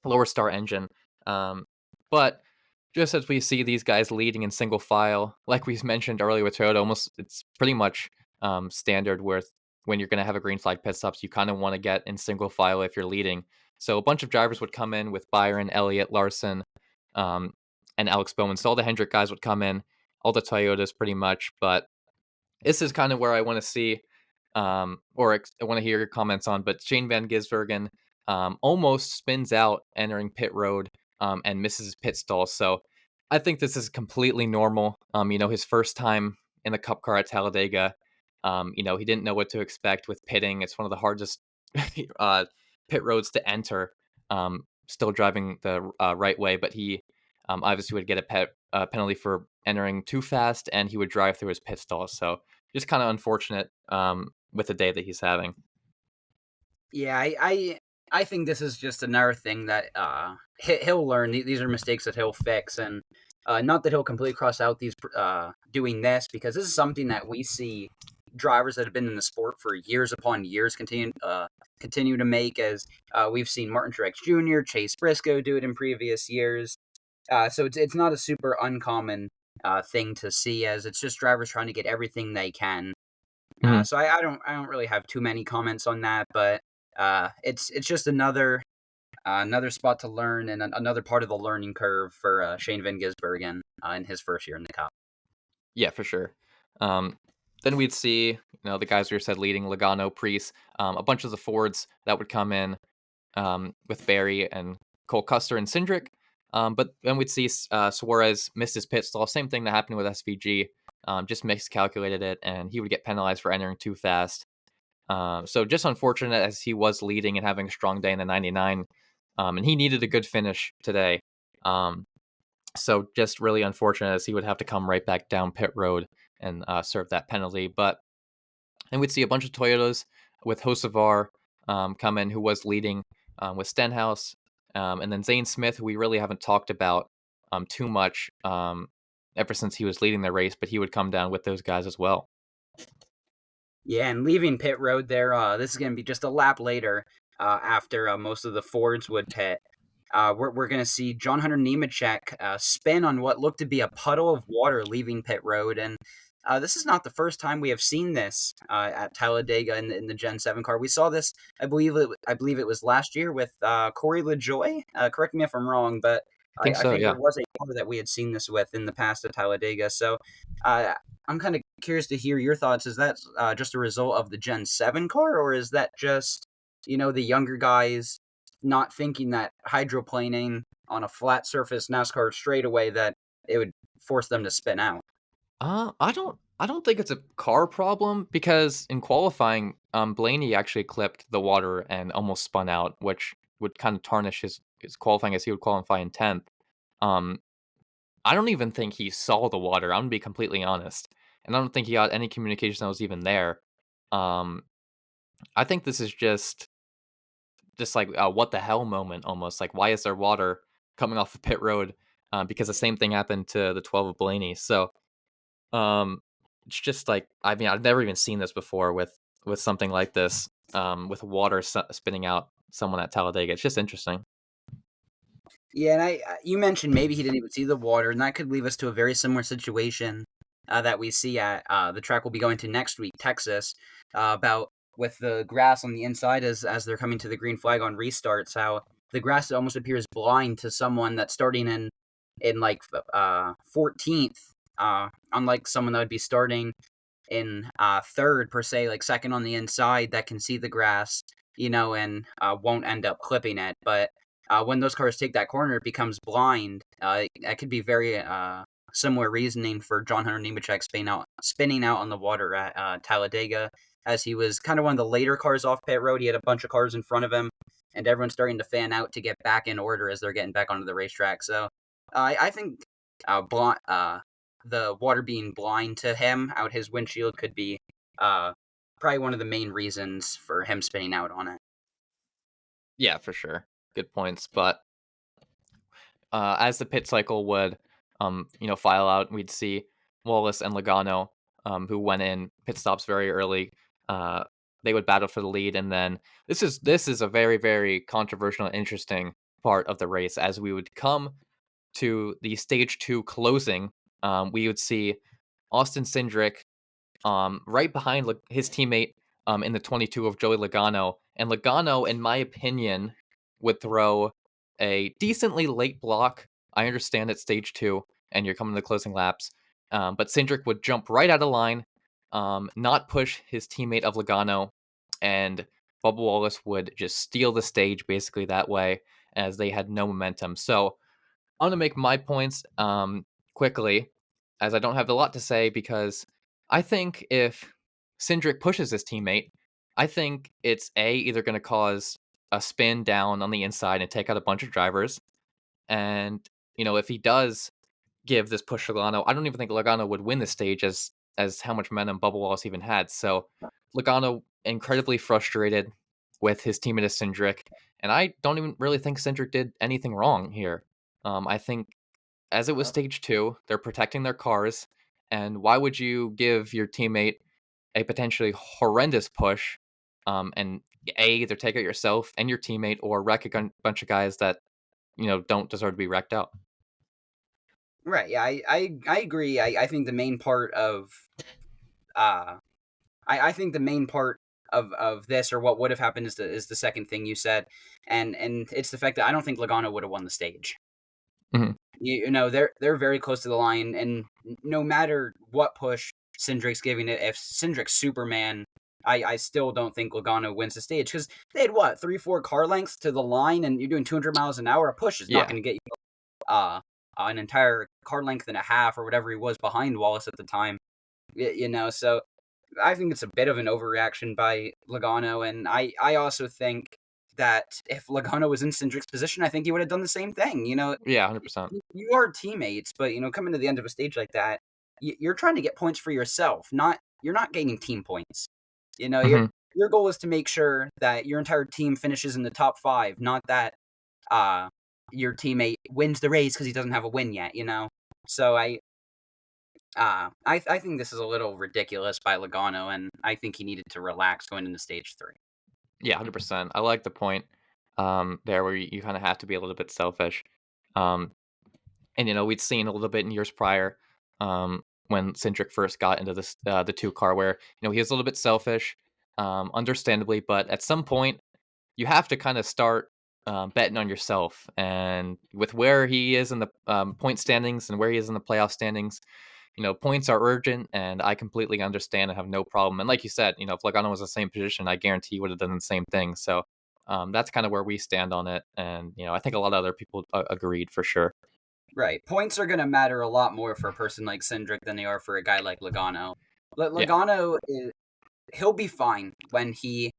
lower star engine. Um, but just as we see these guys leading in single file, like we mentioned earlier with Toyota, almost it's pretty much standard with when you're going to have a green flag pit stops, you kind of want to get in single file if you're leading. So a bunch of drivers would come in with Byron, Elliott, Larson, um, and Alex Bowman. So all the Hendrick guys would come in, all the Toyotas pretty much. But this is kind of where I want to see, I want to hear your comments on. But Shane Van Gisbergen almost spins out entering pit road and misses his pit stall. So I think this is completely normal. His first time in the Cup car at Talladega, he didn't know what to expect with pitting. It's one of the hardest uh, pit roads to enter. Still driving the right way, but he obviously would get a penalty for entering too fast, and he would drive through his pit stall. So just kind of unfortunate with the day that he's having. Yeah, I think this is just another thing that he'll learn. These are mistakes that he'll fix, and not that he'll completely cross out these doing this, because this is something that we see drivers that have been in the sport for years upon years continue to make. As we've seen Martin Truex Jr., Chase Briscoe do it in previous years. So it's not a super uncommon thing to see, as it's just drivers trying to get everything they can. Mhm. So I don't really have too many comments on that, but it's just another spot to learn, and another part of the learning curve for Shane Van Gisbergen in his first year in the Cup. Yeah, for sure. Um, then we'd see, the guys we said leading Logano, Priest, a bunch of the Fords that would come in with Barry and Cole Custer and Cindric. But then we'd see Suarez miss his pit stall. Same thing that happened with SVG. Just miscalculated it, and he would get penalized for entering too fast. So just unfortunate, as he was leading and having a strong day in the 99, and he needed a good finish today. So just really unfortunate, as he would have to come right back down pit road and serve that penalty. But then we'd see a bunch of Toyotas with Hocevar come in, who was leading with Stenhouse, and then Zane Smith, who we really haven't talked about too much ever since he was leading the race, but he would come down with those guys as well. Yeah, and leaving pit road there, this is going to be just a lap later after most of the Fords would pit. We're going to see John Hunter Nemechek spin on what looked to be a puddle of water leaving pit road, and this is not the first time we have seen this at Talladega in the Gen 7 car. We saw this, I believe it was last year with Corey LaJoie. Correct me if I'm wrong, but I think I so, think there yeah. was a car that we had seen this with in the past at Talladega. So I'm kind of curious to hear your thoughts. Is that just a result of the Gen 7 car, or is that just, the younger guys not thinking that hydroplaning on a flat surface NASCAR straightaway, that it would force them to spin out? I don't think it's a car problem, because in qualifying, Blaney actually clipped the water and almost spun out, which would kind of tarnish his qualifying, as he would qualify in 10th. Um, I don't even think he saw the water. I'm gonna be completely honest, and I don't think he got any communication that was even there. Um, I think this is just like a what the hell moment almost. Like, why is there water coming off the pit road? Because the same thing happened to the 12 of Blaney. So um, it's just like, I mean, I've never even seen this before with something like this. With water spinning out someone at Talladega. It's just interesting. Yeah, and you mentioned maybe he didn't even see the water, and that could leave us to a very similar situation that we see at the track we'll be going to next week, Texas, about with the grass on the inside as they're coming to the green flag on restarts. How the grass almost appears blind to someone that's starting in like 14th, unlike someone that would be starting in third per se, like second on the inside, that can see the grass, and won't end up clipping it. But when those cars take that corner, it becomes blind. That could be very similar reasoning for John Hunter Nemechek spinning out on the water at Talladega, as he was kind of one of the later cars off pit road. He had a bunch of cars in front of him, and everyone's starting to fan out to get back in order as they're getting back onto the racetrack. So I think the water being blind to him out his windshield could be uh, probably one of the main reasons for him spinning out on it. Yeah, for sure. Good points. But as the pit cycle would, file out, we'd see Wallace and Logano, who went in pit stops very early. Uh, they would battle for the lead, and then this is a very, very controversial and interesting part of the race. As we would come to the stage 2 closing, we would see Austin Cindric right behind his teammate in the 22 of Joey Logano. And Logano, in my opinion, would throw a decently late block. I understand it's stage two and you're coming to the closing laps. But Cindric would jump right out of line, not push his teammate of Logano, and Bubba Wallace would just steal the stage basically that way as they had no momentum. So I'm going to make my points quickly, as I don't have a lot to say, because I think if Cindric pushes his teammate, I think it's either going to cause a spin down on the inside and take out a bunch of drivers. And, if he does give this push to Logano, I don't even think Logano would win the stage as how much momentum Bubba Wallace even had. So Logano incredibly frustrated with his teammate of Cindric, and I don't even really think Cindric did anything wrong here. I think as it was stage two, they're protecting their cars, and why would you give your teammate a potentially horrendous push, and either take out yourself and your teammate or wreck a bunch of guys that don't deserve to be wrecked out. Right. Yeah, I agree. I think the main part of uh I think the main part of this, or what would have happened, is the second thing you said, and it's the fact that I don't think Logano would have won the stage. Mhm. They're very close to the line, and no matter what push Cindric's giving it, if Cindric's Superman, I still don't think Logano wins the stage, because they had what, 3-4 car lengths to the line, and you're doing 200 miles an hour. A push is not Yeah. going to get you an entire car length and a half, or whatever he was behind Wallace at the time. So I think it's a bit of an overreaction by Logano, and I also think that if Logano was in Cindric's position, I think he would have done the same thing. Yeah, 100%. You are teammates, but coming to the end of a stage like that, you're trying to get points for yourself. You're not gaining team points. Your Mhm. your goal is to make sure that your entire team finishes in the top 5, not that uh your teammate wins the race because he doesn't have a win yet. So I think this is a little ridiculous by Logano, and I think he needed to relax going into stage 3. Yeah, 100%. I like the point, there where you kinda have to be a little bit selfish. Um, and, we'd seen a little bit in years prior, when Cindric first got into the 2 car where, he was a little bit selfish, understandably, but at some point, you have to kinda start, betting on yourself, and with where he is in the, point standings and where he is in the playoff standings, points are urgent, and I completely understand and have no problem. And like you said, if Logano was the same position, I guarantee he would have done the same thing. So that's kind of where we stand on it. And I think a lot of other people agreed for sure. Right. Points are going to matter a lot more for a person like Cindric than they are for a guy like Logano. Yeah, Logano, he'll be fine when he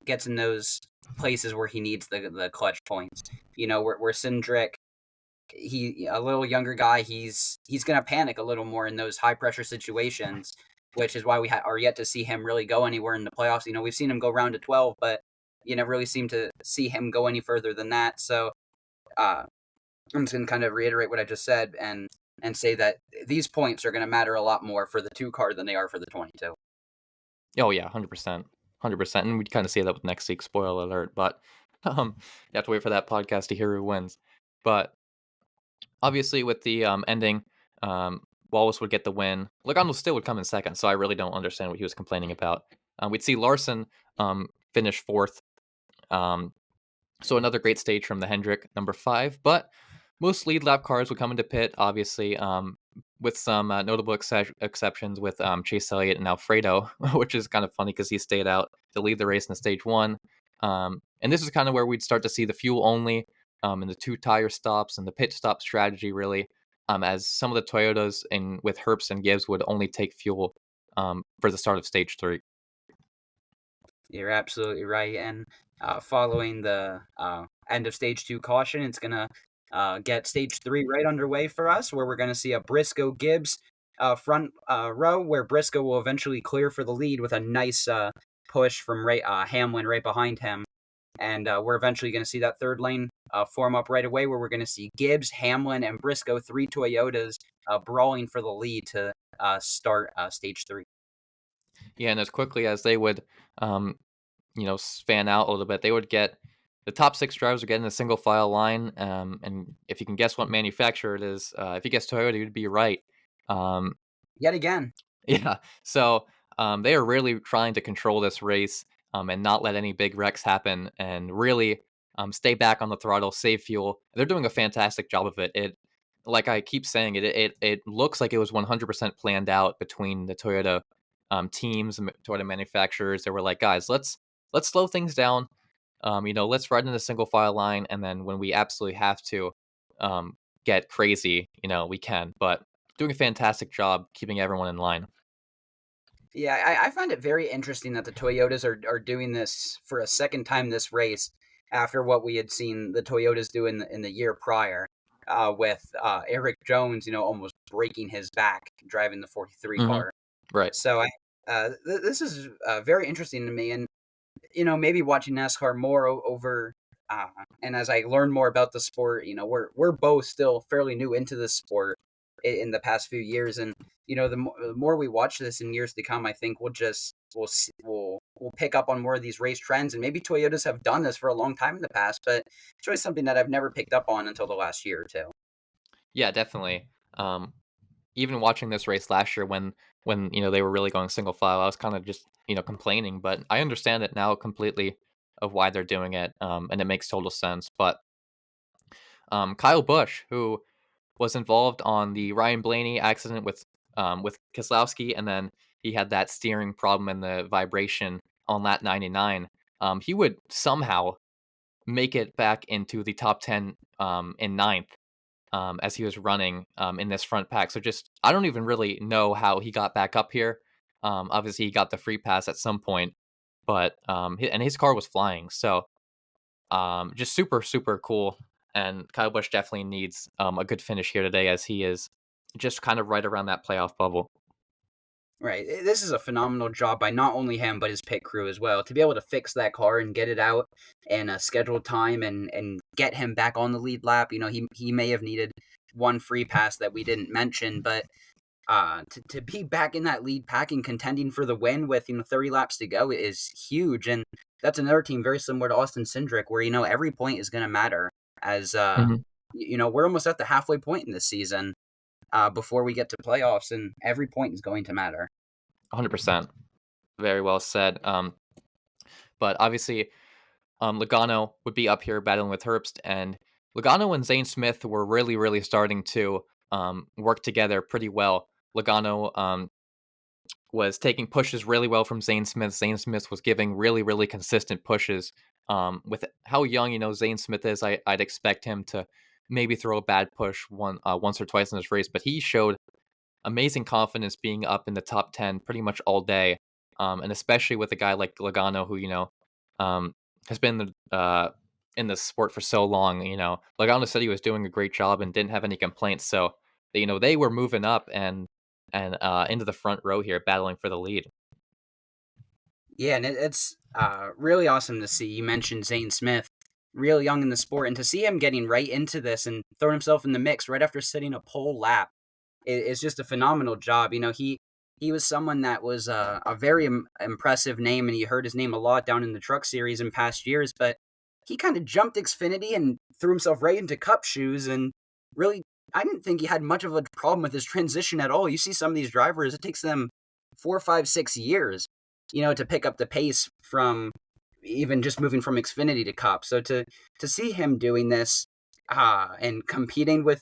gets in those places where he needs the clutch points. Where Cindric, he a little younger guy, he's going to panic a little more in those high pressure situations, which is why we are yet to see him really go anywhere in the playoffs. We've seen him go round to 12, but you never really seem to see him go any further than that. So uh, I'm just going to kind of reiterate what I just said, and say that these points are going to matter a lot more for the 2 car than they are for the 22. oh yeah, 100%, 100%. And we kind of see that with next week. Spoiler alert, but you have to wait for that podcast to hear who wins. But obviously, with the ending, um, Wallace would get the win. Logano still would come in second, so I really don't understand what he was complaining about. We'd see Larson finish fourth. Um, so another great stage from the Hendrick, number 5. But most lead lap cars would come into pit, obviously, with some notable exceptions with Chase Elliott and Alfredo, which is kind of funny because he stayed out to lead the race in the stage 1. And this is kind of where we'd start to see the fuel only, and the 2 tire stops and the pit stop strategy, really, as some of the Toyotas and with Herbst and Gibbs would only take fuel for the start of stage 3. You're absolutely right. And following the end of stage 2 caution, it's going to get stage 3 right underway for us, where we're going to see a Briscoe Gibbs front row, where Briscoe will eventually clear for the lead with a nice push from Hamlin right behind him. And we're eventually going to see that third lane form up right away, where we're going to see Gibbs, Hamlin, and Briscoe, 3 Toyotas, brawling for the lead to start stage 3. Yeah, and as quickly as they would, um, span out a little bit, they would get the top 6 drivers would get in a single file line. And if you can guess what manufacturer it is, if you guess Toyota, you'd be right. Um, Yet again. yeah. So They are really trying to control this race and not let any big wrecks happen, and really stay back on the throttle, save fuel. They're doing a fantastic job of it. Like I keep saying, it looks like it was 100% planned out between the Toyota teams and Toyota manufacturers. They were like, guys, let's slow things down. Let's ride in a single file line, and then when we absolutely have to um, get crazy, we can. But doing a fantastic job keeping everyone in line. Yeah, I find it very interesting that the Toyotas are doing this for a second time this race after what we had seen the Toyotas do in the year prior, with Eric Jones, almost breaking his back driving the 43 Hmm. car. Right. So this is very interesting to me, and maybe watching NASCAR more over, uh, and as I learn more about the sport, we're both still fairly new into the sport in the past few years, and the more we watch this in years to come, I think we'll pick up on more of these race trends, and maybe Toyotas have done this for a long time in the past, but it's really something that I've never picked up on until the last year or two. Yeah, definitely. Even watching this race last year when they were really going single file, I was kind of just complaining, but I understand it now completely of why they're doing it, and it makes total sense. But Kyle Busch, who was involved on the Ryan Blaney accident with Keselowski, and then he had that steering problem and the vibration on lap 99. He would somehow make it back into the top 10 in ninth as he was running in this front pack. So just I don't even really know how he got back up here. Obviously, he got the free pass at some point, but and his car was flying. So just super super cool. And Kyle Busch definitely needs a good finish here today, as he is just kind of right around that playoff bubble. Right. This is a phenomenal job by not only him but his pit crew as well to be able to fix that car and get it out in a scheduled time and get him back on the lead lap. He may have needed one free pass that we didn't mention, but to be back in that lead pack and contending for the win with 30 laps to go is huge, and that's another team very similar to Austin Cindric, where every point is going to matter. As Hmm. we're almost at the halfway point in this season, before we get to playoffs, and every point is going to matter. 100%. Very well said. But obviously, Logano would be up here battling with Herbst, and Logano and Zane Smith were really, really starting to work together pretty well. Logano was taking pushes really well from Zane Smith. Zane Smith was giving really, really consistent pushes. With how young Zane Smith is, I'd expect him to maybe throw a bad push once or twice in this race, but he showed amazing confidence being up in the top 10 pretty much all day. And especially with a guy like Logano, who, um, has been in the sport for so long. Logano said he was doing a great job and didn't have any complaints. So, they were moving up and into the front row here, battling for the lead. Yeah, and it's really awesome to see. You mentioned Zane Smith, real young in the sport, and to see him getting right into this and throwing himself in the mix right after setting a pole lap is just a phenomenal job. He was someone that was a very impressive name, and you heard his name a lot down in the Truck Series in past years. But he kind of jumped Xfinity and threw himself right into Cup shoes, and really, I didn't think he had much of a problem with his transition at all. You see some of these drivers, it takes them 4, 5, 6 years, to pick up the pace from even just moving from Xfinity to Cup. So to see him doing this, and competing with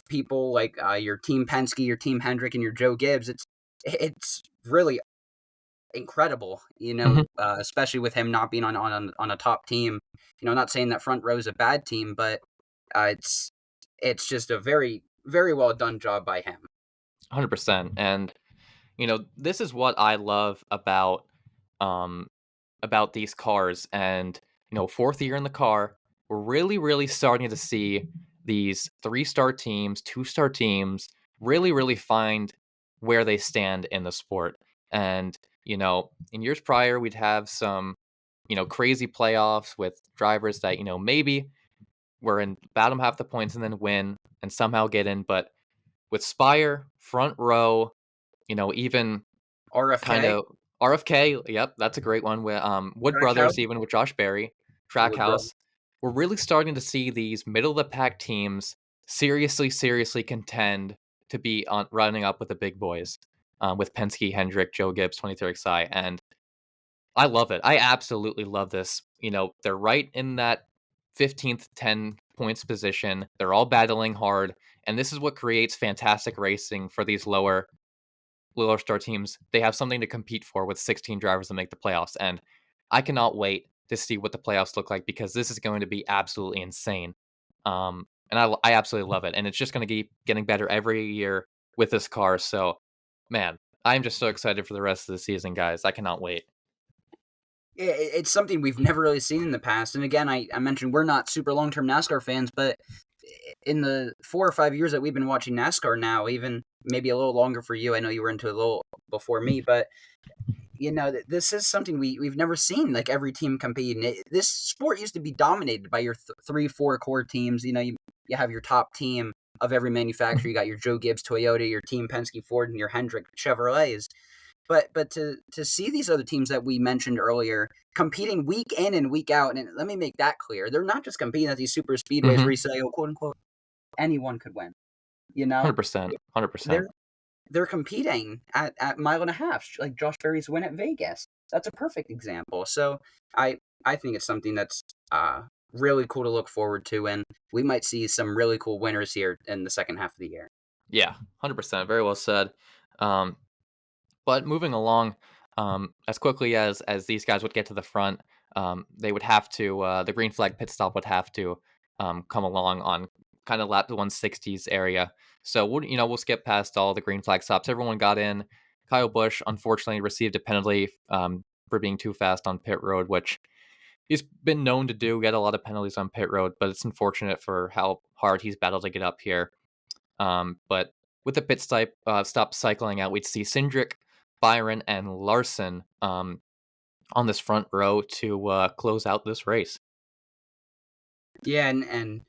people like your Team Penske, your Team Hendrick, and your Joe Gibbs, it's really incredible. Hmm. Especially with him not being on a top team. Not saying that front row is a bad team, but it's just a very very well done job by him. 100%. And this is what I love um about these cars. And fourth year in the car, we're really really starting to see these 3-star teams, 2-star teams really really find where they stand in the sport. And in years prior, we'd have some crazy playoffs with drivers that maybe were in bottom half the points and then win and somehow get in. But with Spire, front row, even kind RFK, of RFK, yep, that's a great one. With Wood Trackhouse, Brothers, even with Josh Berry, Wood Brothers. Trackhouse, we're really starting to see these middle of the pack teams seriously, seriously contend to be on running up with the big boys. with Penske, Hendrick, Joe Gibbs, 23rd XI, and I love it. I absolutely love this. They're right in that 15th 10 points position. They're all battling hard, and this is what creates fantastic racing for these lower star teams. They have something to compete for with 16 drivers to make the playoffs, and I cannot wait to see what the playoffs look like because this is going to be absolutely insane. And I absolutely love it, and it's just going to keep getting better every year with this car. So, man, I'm just so excited for the rest of the season, guys. I cannot wait. It's something we've never really seen in the past. And again, I mentioned we're not super long term NASCAR fans, but in the 4 or 5 years that we've been watching NASCAR now, even maybe a little longer for you, I know you were into it a little before me, but this is something we've never seen. Like every team competing. This sport used to be dominated by your 3, 4 core teams. You have your top team of every manufacturer. You got your Joe Gibbs Toyota, your Team Penske Ford, and your Hendrick Chevrolets. But to see these other teams that we mentioned earlier competing week in and week out, and let me make that clear, they're not just competing at these super speedways where Mm-hmm. you say, oh, quote unquote, anyone could win. You know, 100%. 100%. they're they're competing at mile and a half, like Josh Berry's win at Vegas. That's a perfect example. So I think it's something that's really cool to look forward to, and we might see some really cool winners here in the second half of the year. Yeah, 100%. Very well said. Um, But moving along, as quickly as these guys would get to the front, they would have to the green flag pit stop would have to come along on kind of lap the 160s area. So we'll skip past all the green flag stops. Everyone got in. Kyle Busch unfortunately received a penalty for being too fast on pit road, which he's been known to do. Get a lot of penalties on pit road, but it's unfortunate for how hard he's battled to get up here. But with the stop cycling out, we'd see Cindric, Byron, and Larson on this front row to close out this race. Yeah, and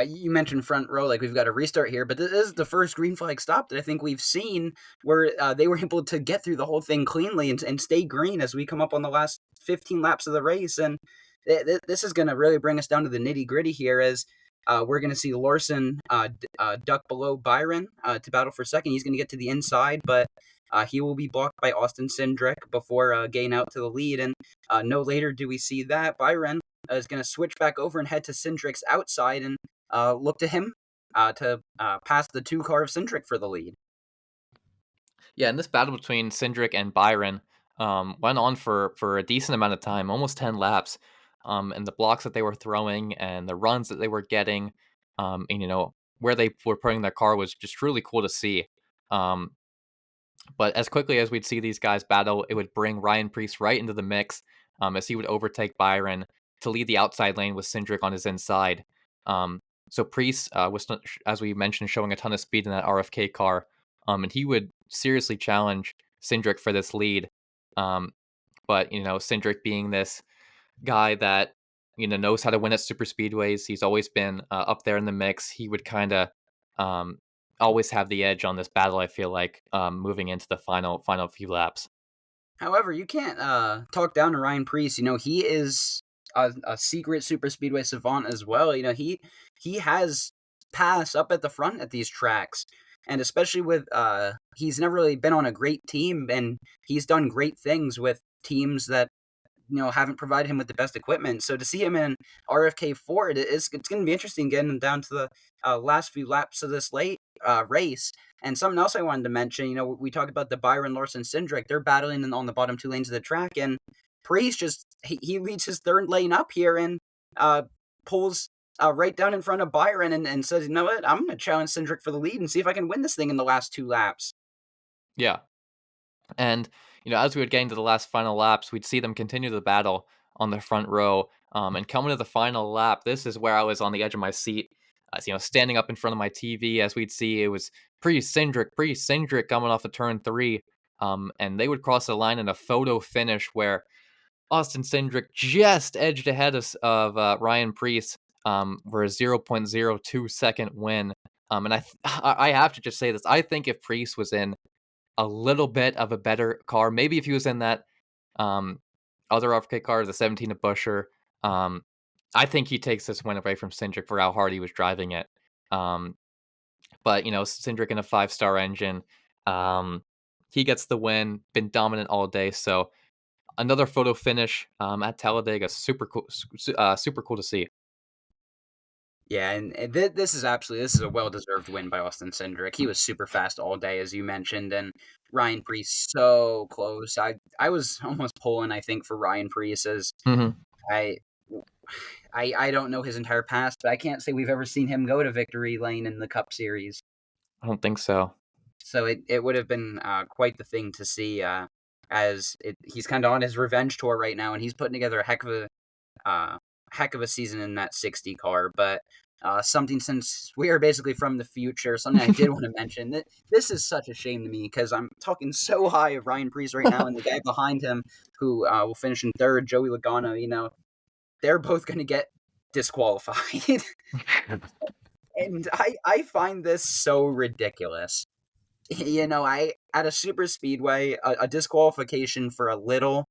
you mentioned front row, like we've got a restart here, but this is the first green flag stop that I think we've seen where they were able to get through the whole thing cleanly and stay green as we come up on the last 15 laps of the race. And this is going to really bring us down to the nitty gritty here as we're going to see Larson duck below Byron to battle for second. He's going to get to the inside, but he will be blocked by Austin Cindric before getting out to the lead. And no later do we see that Byron is going to switch back over and head to Cindric's outside and look to him to pass the 2 car of Cindric for the lead. Yeah, and this battle between Cindric and Byron went on for a decent amount of time, almost 10 laps. And the blocks that they were throwing and the runs that they were getting, and where they were putting their car was just really cool to see. Um, But as quickly as we'd see these guys battle, it would bring Ryan Preece right into the mix as he would overtake Byron to lead the outside lane with Cindric on his inside. So Preece was, as we mentioned, showing a ton of speed in that RFK car, and he would seriously challenge Cindric for this lead. But Cindric being this guy that knows how to win at super speedways, he's always been up there in the mix. He would kind of um, always have the edge on this battle. I feel like moving into the final few laps. However, you can't talk down to Ryan Preece. He is a secret super speedway savant as well. He has pass up at the front at these tracks, and especially with he's never really been on a great team, and he's done great things with teams that haven't provided him with the best equipment. So to see him in RFK Ford, it's going to be interesting getting him down to the last few laps of this late race. And something else I wanted to mention, we talked about the Byron Larson Cindric. They're battling on the bottom 2 lanes of the track, and Priest just he leads his third lane up here and pulls right down in front of Byron and says, you know what, I'm going to challenge Cindric for the lead and see if I can win this thing in the last 2 laps. Yeah, and as we would get into the last final laps, we'd see them continue the battle on the front row. And coming to the final lap, this is where I was on the edge of my seat. Standing up in front of my TV, as we'd see, it was Pre-Cindric coming off of turn 3. And they would cross the line in a photo finish where Austin Cindric just edged ahead of Ryan Preece for a 0.02 second win. And I have to just say this. I think if Preece was in a little bit of a better car, maybe if he was in that um, other RFK car, the 17 of Busher, I think he takes this win away from Cindric for how hard he was driving it. But Cindric in a 5-star engine, um, He gets the win, been dominant all day. So another photo finish at Talladega, super cool to see. Yeah, and this is a well-deserved win by Austin Cindric. He was super fast all day, as you mentioned, and Ryan Preece so close. I was almost pulling, I think, for Ryan Preece as Hmm. I I don't know his entire past, but I can't say we've ever seen him go to victory lane in the Cup Series. I don't think so. So it would have been quite the thing to see. He's kind of on his revenge tour right now, and he's putting together a heck of a season in that 60 car. But something, since we are basically from the future, something I did want to mention, that this is such a shame to me because I'm talking so high of Ryan Preece right now, and the guy behind him who will finish in third, Joey Logano. They're both going to get disqualified. And I find this so ridiculous. I at a super speedway, a disqualification for a little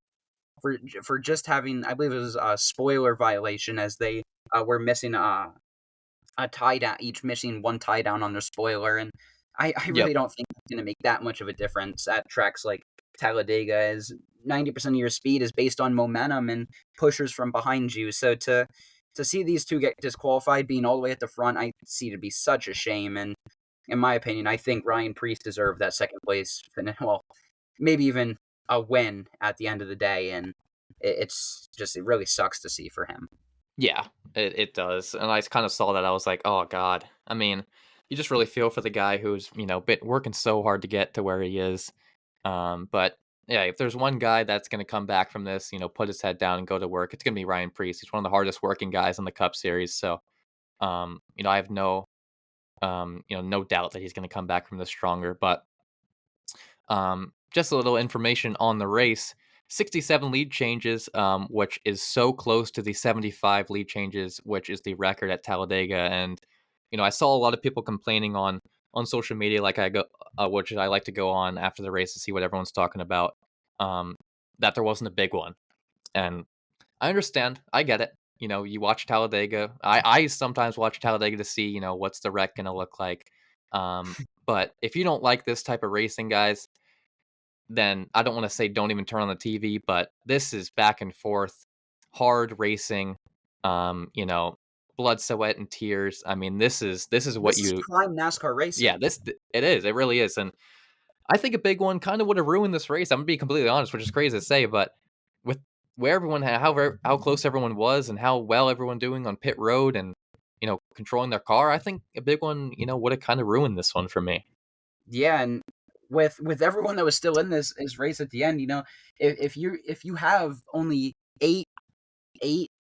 for just having, I believe it was a spoiler violation, as they were missing a tie down, each missing one tie down on their spoiler, and I Yep. really don't think it's going to make that much of a difference at tracks like Talladega, as 90% of your speed is based on momentum and pushers from behind you. So to see these two get disqualified, being all the way at the front, I see to be such a shame. And in my opinion, I think Ryan Preece deserved that second place finish. Well, maybe even a win at the end of the day, and it really sucks to see for him. Yeah, it does. And I kind of saw that. I was like, oh God. I mean, you just really feel for the guy who's, been working so hard to get to where he is. But yeah, if there's one guy that's going to come back from this, put his head down and go to work, it's going to be Ryan Preece. He's one of the hardest working guys in the Cup Series. So, I have no doubt that he's going to come back from this stronger. But just a little information on the race. 67 lead changes, which is so close to the 75 lead changes, which is the record at Talladega. And I saw a lot of people complaining on social media, like which I like to go on after the race to see what everyone's talking about. Um, that there wasn't a big one, and I understand. I get it. You watch Talladega. I sometimes watch Talladega to see what's the wreck gonna look like. Um, but if you don't like this type of racing, guys, then I don't want to say don't even turn on the TV, but this is back and forth, hard racing, blood, sweat, and tears. I mean, this is what This is you, prime NASCAR yeah, racing. it is, it really is, and I think a big one kind of would have ruined this race. I'm gonna be completely honest, which is crazy to say, but with where everyone had, how close everyone was, and how well everyone doing on pit road, and controlling their car, I think a big one, would have kind of ruined this one for me. Yeah, and with everyone that was still in this race at the end, if you have only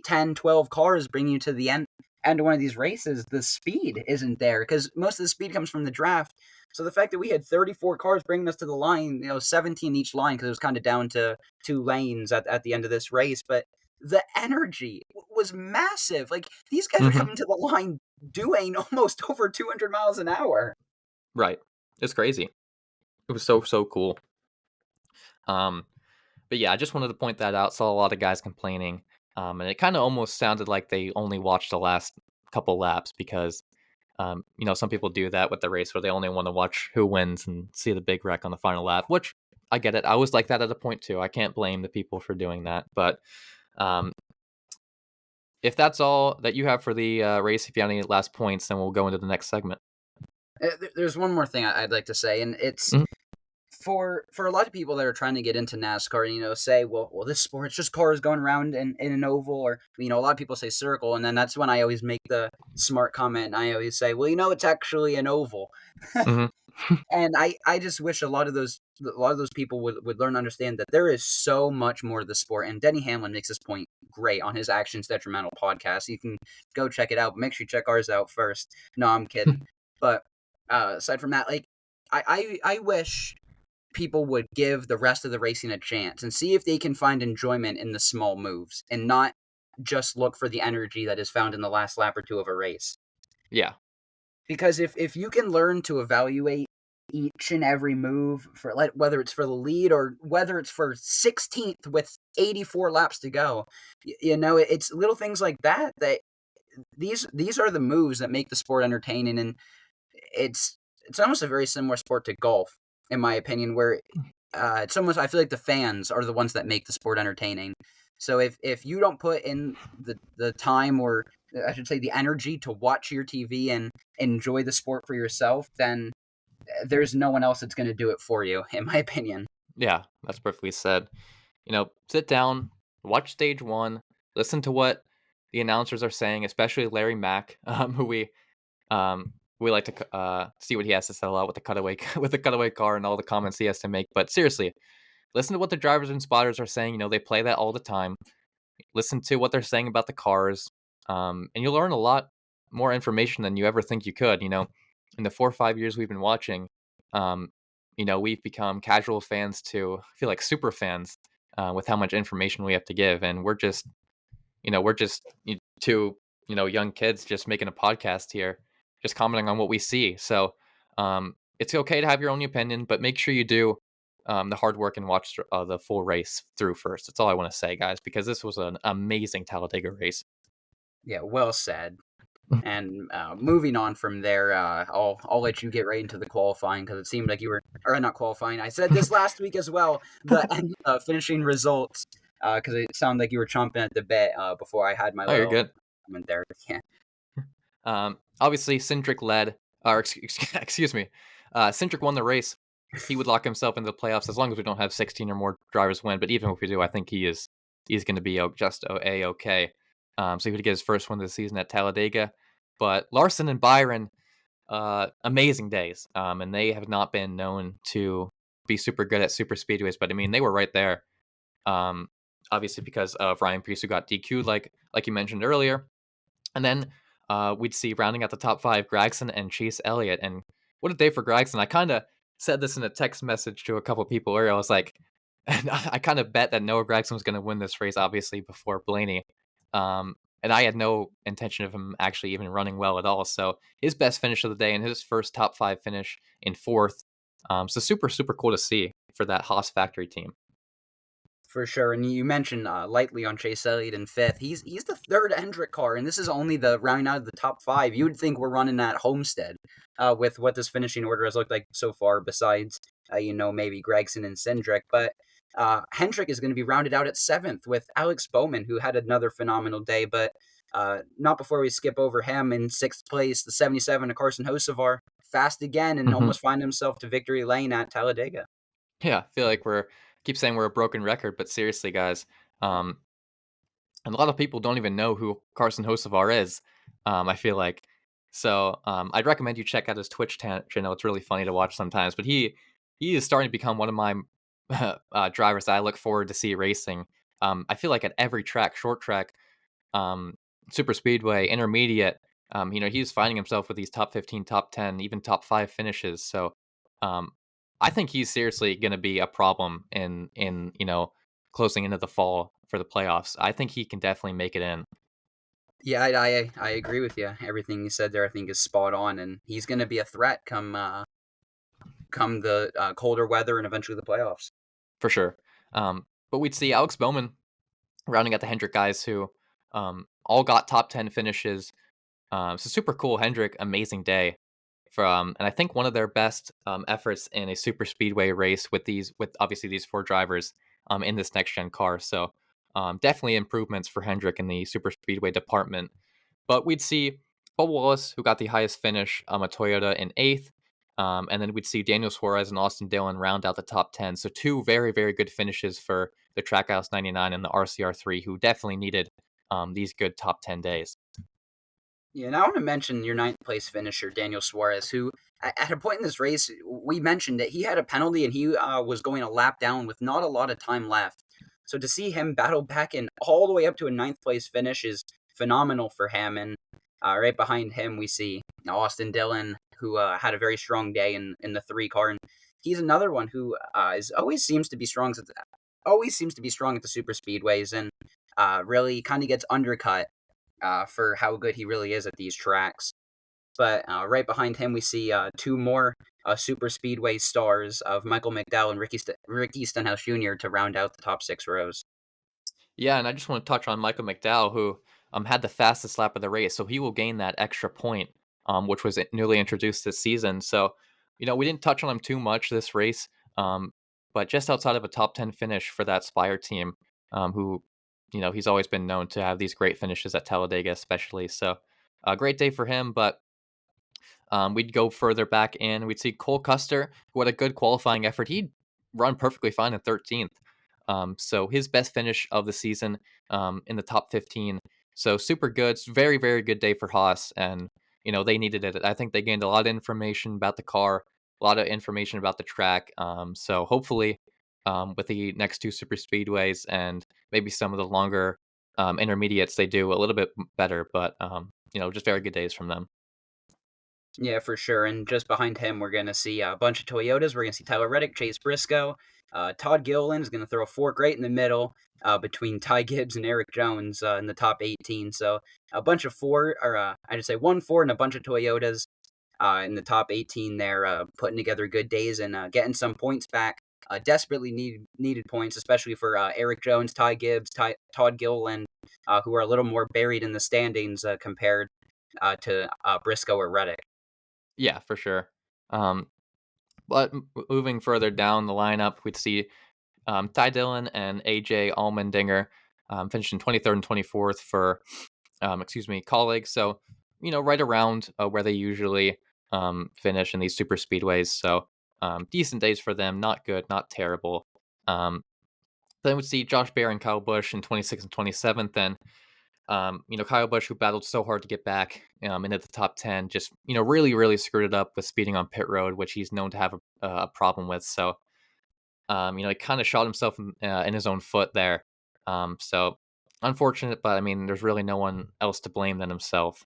10, 12 cars bringing you to the end of one of these races, the speed isn't there because most of the speed comes from the draft. So the fact that we had 34 cars bringing us to the line, 17 each line, because it was kind of down to two lanes at the end of this race, but the energy was massive. Like, these guys are Hmm. coming to the line doing almost over 200 miles an hour. Right, it's crazy. It was so cool. Um, but yeah, I just wanted to point that out. Saw a lot of guys complaining, and it kind of almost sounded like they only watched the last couple laps because, some people do that with the race where they only want to watch who wins and see the big wreck on the final lap. Which I get it. I was like that at a point too. I can't blame the people for doing that. But um, if that's all that you have for the race, if you have any last points, then we'll go into the next segment. There's one more thing I'd like to say, and it's Mhm. for a lot of people that are trying to get into NASCAR, say, well, this sport, it's just cars going around in an oval, or a lot of people say circle, and then that's when I always make the smart comment, and I always say, well, it's actually an oval. Mhm. And I just wish a lot of those people would learn to understand that there is so much more to the sport. And Denny Hamlin makes this point great on his Actions Detrimental podcast. You can go check it out, but make sure you check ours out first. No, I'm kidding. But aside from that, like, I wish people would give the rest of the racing a chance and see if they can find enjoyment in the small moves and not just look for the energy that is found in the last lap or two of a race. Yeah. Because if you can learn to evaluate each and every move, for whether it's for the lead or whether it's for 16th with 84 laps to go, it's little things like that these are the moves that make the sport entertaining. And it's almost a very similar sport to golf. in my opinion, where it's almost I feel like the fans are the ones that make the sport entertaining. So if you don't put in the time, or I should say the energy, to watch your TV and enjoy the sport for yourself, then there's no one else that's going to do it for you, in my opinion. Yeah, that's perfectly said. Sit down, watch stage one, listen to what the announcers are saying, especially Larry Mack, who we like to see what he has to sell out with the cutaway with the cutaway car and all the comments he has to make. But seriously, listen to what the drivers and spotters are saying. They play that all the time. Listen to what they're saying about the cars, and you'll learn a lot more information than you ever think you could. In the 4 or 5 years we've been watching, um, we've become casual fans to I feel like super fans with how much information we have to give, and we're just two young kids just making a podcast here, just commenting on what we see. So it's okay to have your own opinion, but make sure you do the hard work and watch the full race through first. That's all I want to say, guys, because this was an amazing Talladega race. Yeah, well said. And moving on from there, I'll let you get right into the qualifying, because it seemed like you were, or not qualifying. I said this last week as well. The finishing results, because it sounded like you were chomping at the bit before I had my Oh, you're little good. comment there. Yeah, Obviously, Cindric led, or excuse me, Cindric won the race. He would lock himself into the playoffs as long as we don't have 16 or more drivers win. But even if we do, I think he's going to be just okay. So he would get his first win of the season at Talladega. But Larson and Byron, amazing days, and they have not been known to be super good at super speedways. But I mean, they were right there. Um, Obviously because of Ryan Preece, who got DQ'd, like you mentioned earlier. And then we'd see rounding out the top five, Gragson and Chase Elliott. And what a day for Gragson. I kind of said this in a text message to a couple people earlier. I was like, and I kind of bet that Noah Gragson was going to win this race, obviously, before Blaney. And I had no intention of him actually even running well at all. So his best finish of the day and his first top five finish in fourth. So super, super cool to see for that Haas factory team. for sure. And you mentioned lightly on Chase Elliott in fifth. He's the third Hendrick car, and this is only the rounding out of the top five. You would think we're running at Homestead with what this finishing order has looked like so far, besides maybe Gregson and Cindric. But Hendrick is going to be rounded out at seventh with Alex Bowman, who had another phenomenal day. But not before we skip over him. In sixth place, the 77 of Carson Hocevar, fast again and Hmm. almost find himself to victory lane at Talladega. Yeah, I feel like keep saying we're a broken record, but seriously, guys, um, and a lot of people don't even know who Carson Hocevar is. I feel like so. I'd recommend you check out his Twitch channel. It's really funny to watch sometimes. But he is starting to become one of my drivers that I look forward to see racing. I feel like at every track, short track, um, super speedway, intermediate, he's finding himself with these top 15, top 10, even top 5 finishes. So um, I think he's seriously going to be a problem in closing into the fall for the playoffs. I think he can definitely make it in. Yeah, I agree with you. Everything you said there, I think, is spot on, and he's going to be a threat come the colder weather and eventually the playoffs. For sure. But we'd see Alex Bowman rounding out the Hendrick guys who all got top 10 finishes. So super cool. Hendrick, amazing day. And I think one of their best efforts in a super speedway race with obviously these four drivers in this next gen car. So definitely improvements for Hendrick in the super speedway department. But we'd see Bubba Wallace, who got the highest finish, a Toyota in eighth. And then we'd see Daniel Suarez and Austin Dillon round out the top 10. So two very, very good finishes for the Trackhouse 99 and the RCR3, who definitely needed these good top 10 days. Yeah, and I want to mention your ninth place finisher, Daniel Suarez, who at a point in this race, we mentioned that he had a penalty and he was going a lap down with not a lot of time left. So to see him battle back and all the way up to a ninth place finish is phenomenal for him. And right behind him, we see Austin Dillon, who had a very strong day in the three car, and he's another one who is always seems to be strong at the super speedways, and really kind of gets undercut for how good he really is at these tracks. But right behind him, we see two more super speedway stars of Michael McDowell and Ricky Stenhouse Jr. to round out the top six rows. Yeah, and I just want to touch on Michael McDowell, who had the fastest lap of the race, so he will gain that extra point, which was newly introduced this season. So We didn't touch on him too much this race, um, but just outside of a top 10 finish for that Spire team, who, he's always been known to have these great finishes at Talladega, especially. So, a great day for him, but we'd go further back in. We'd see Cole Custer, who had a good qualifying effort. He'd run perfectly fine in 13th. So his best finish of the season in the top 15. So super good. It's very, very good day for Haas. And, they needed it. I think they gained a lot of information about the car, a lot of information about the track. So hopefully, with the next two super speedways and maybe some of the longer intermediates, they do a little bit better. But, just very good days from them. Yeah, for sure. And just behind him, we're going to see a bunch of Toyotas. We're going to see Tyler Reddick, Chase Briscoe. Todd Gilliland is going to throw a fork right in the middle between Ty Gibbs and Eric Jones in the top 18. So a bunch of four, or I just say one Ford and a bunch of Toyotas in the top 18 there, putting together good days and getting some points back. Desperately needed points, especially for Eric Jones, Ty Gibbs, Todd Gilliland, who are a little more buried in the standings compared to Briscoe or Reddick. Yeah, for sure. Um, but moving further down the lineup, we'd see Ty Dillon and AJ Allmendinger finishing 23rd and 24th for, colleagues. So, right around where they usually finish in these super speedways. So, decent days for them. Not good, not terrible. Um, then we'd see Josh Bear and Kyle Busch in 26th and 27th. Then Kyle Busch, who battled so hard to get back into the top 10, just, really, really screwed it up with speeding on pit road, which he's known to have a problem with. So, he kind of shot himself in his own foot there. So unfortunate, but I mean, there's really no one else to blame than himself.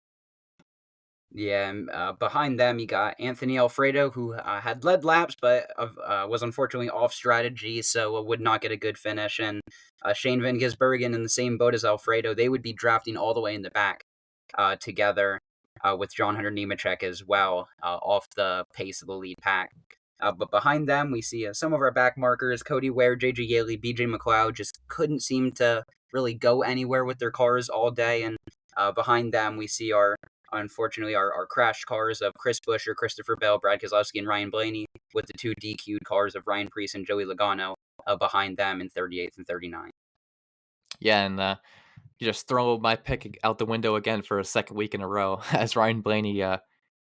Yeah, and behind them, you got Anthony Alfredo, who had led laps, but was unfortunately off strategy, so would not get a good finish. And Shane Van Gisbergen in the same boat as Alfredo, they would be drafting all the way in the back together with John Hunter Nemechek as well, off the pace of the lead pack. But behind them, we see some of our back markers: Cody Ware, JJ Yaley, BJ McLeod, just couldn't seem to really go anywhere with their cars all day. And behind them, we see unfortunately, our crash cars of Chris Buescher, Christopher Bell, Brad Keselowski, and Ryan Blaney, with the two DQ'd cars of Ryan Preece and Joey Logano behind them in 38th and 39th. Yeah, and you just throw my pick out the window again for a second week in a row, as Ryan Blaney,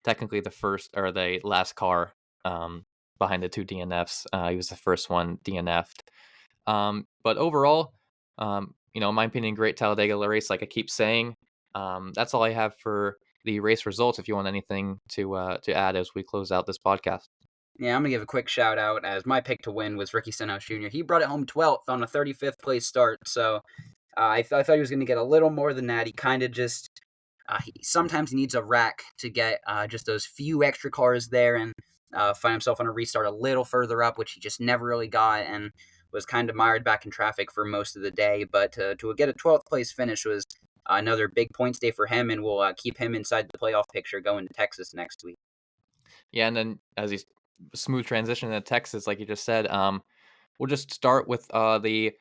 technically the first or the last car behind the two DNFs. He was the first one DNF'd. But overall, in my opinion, great Talladega race. Like I keep saying, that's all I have for the race results. If you want anything to add as we close out this podcast. Yeah, I'm gonna give a quick shout out as my pick to win was Ricky Stenhouse Jr. He brought it home 12th on a 35th place start, so I thought he was gonna get a little more than that. He kind of just sometimes he needs a wreck to get just those few extra cars there and find himself on a restart a little further up, which he just never really got and was kind of mired back in traffic for most of the day. But to get a 12th place finish was another big points day for him, and will keep him inside the playoff picture going to Texas next week. Yeah, and then as he's smooth transition into Texas, like you just said, we'll just start with the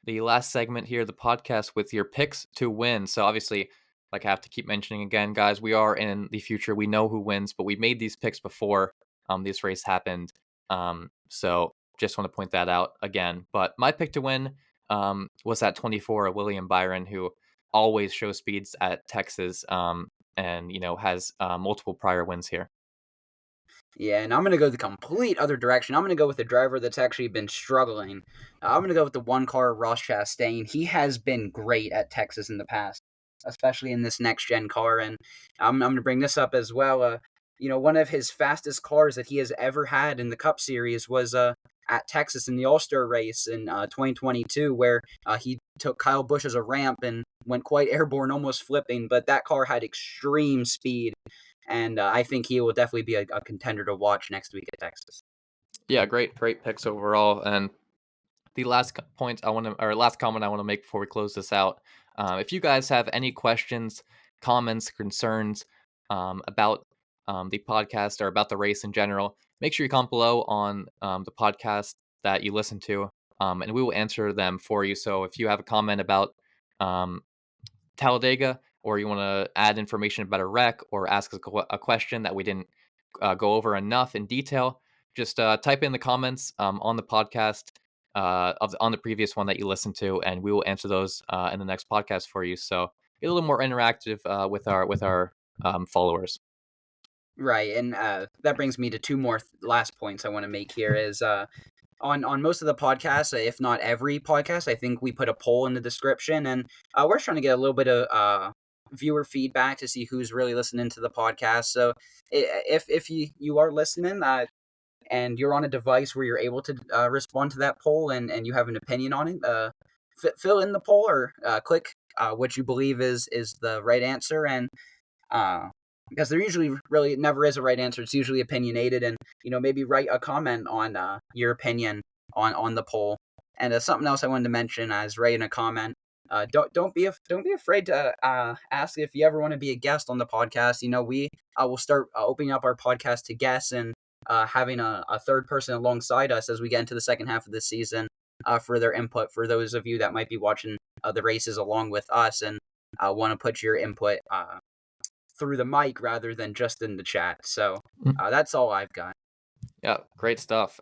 last segment here, the podcast, with your picks to win. So obviously, like I have to keep mentioning again, guys, we are in the future. We know who wins, but we made these picks before this race happened. So just want to point that out again. But my pick to win was at 24, William Byron, who always shows speeds at Texas, and has multiple prior wins here. Yeah, and I'm going to go the complete other direction. I'm going to go with a driver that's actually been struggling. I'm going to go with the one car, Ross Chastain. He has been great at Texas in the past, especially in this next gen car. And I'm going to bring this up as well. One of his fastest cars that he has ever had in the Cup Series was at Texas in the All Star race in 2022, where he took Kyle Busch as a ramp and went quite airborne, almost flipping. But that car had extreme speed. And I think he will definitely be a contender to watch next week at Texas. Yeah, great picks overall. And the last last comment I want to make before we close this out. If you guys have any questions, comments, concerns about the podcast or about the race in general, make sure you comment below on the podcast that you listen to, and we will answer them for you. So if you have a comment about um, Talladega, or you want to add information about a wreck, or ask a question that we didn't go over enough in detail, just type in the comments on the podcast on the previous one that you listened to, and we will answer those in the next podcast for you. So get a little more interactive with our followers. Right, and that brings me to two more last points I want to make here. Is on most of the podcasts, if not every podcast, I think we put a poll in the description, and we're trying to get a little bit of viewer feedback to see who's really listening to the podcast. So if you are listening, and you're on a device where you're able to respond to that poll, and you have an opinion on it, fill in the poll, or click what you believe is the right answer, and because there usually really never is a right answer. It's usually opinionated, and maybe write a comment on your opinion on the poll. And something else I wanted to mention as writing a comment. Don't be afraid to ask if you ever want to be a guest on the podcast. We will start opening up our podcast to guests, and having a third person alongside us as we get into the second half of the season for their input. For those of you that might be watching the races along with us and want to put your input through the mic rather than just in the chat. So that's all I've got. Yeah, great stuff.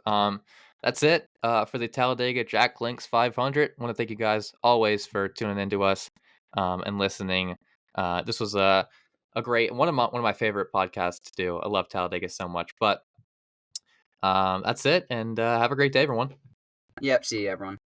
That's it for the Talladega Jack Links 500. I want to thank you guys always for tuning into us and listening. This was a great one of my favorite podcasts to do. I love Talladega so much. But that's it, and have a great day, everyone. Yep. See you, everyone.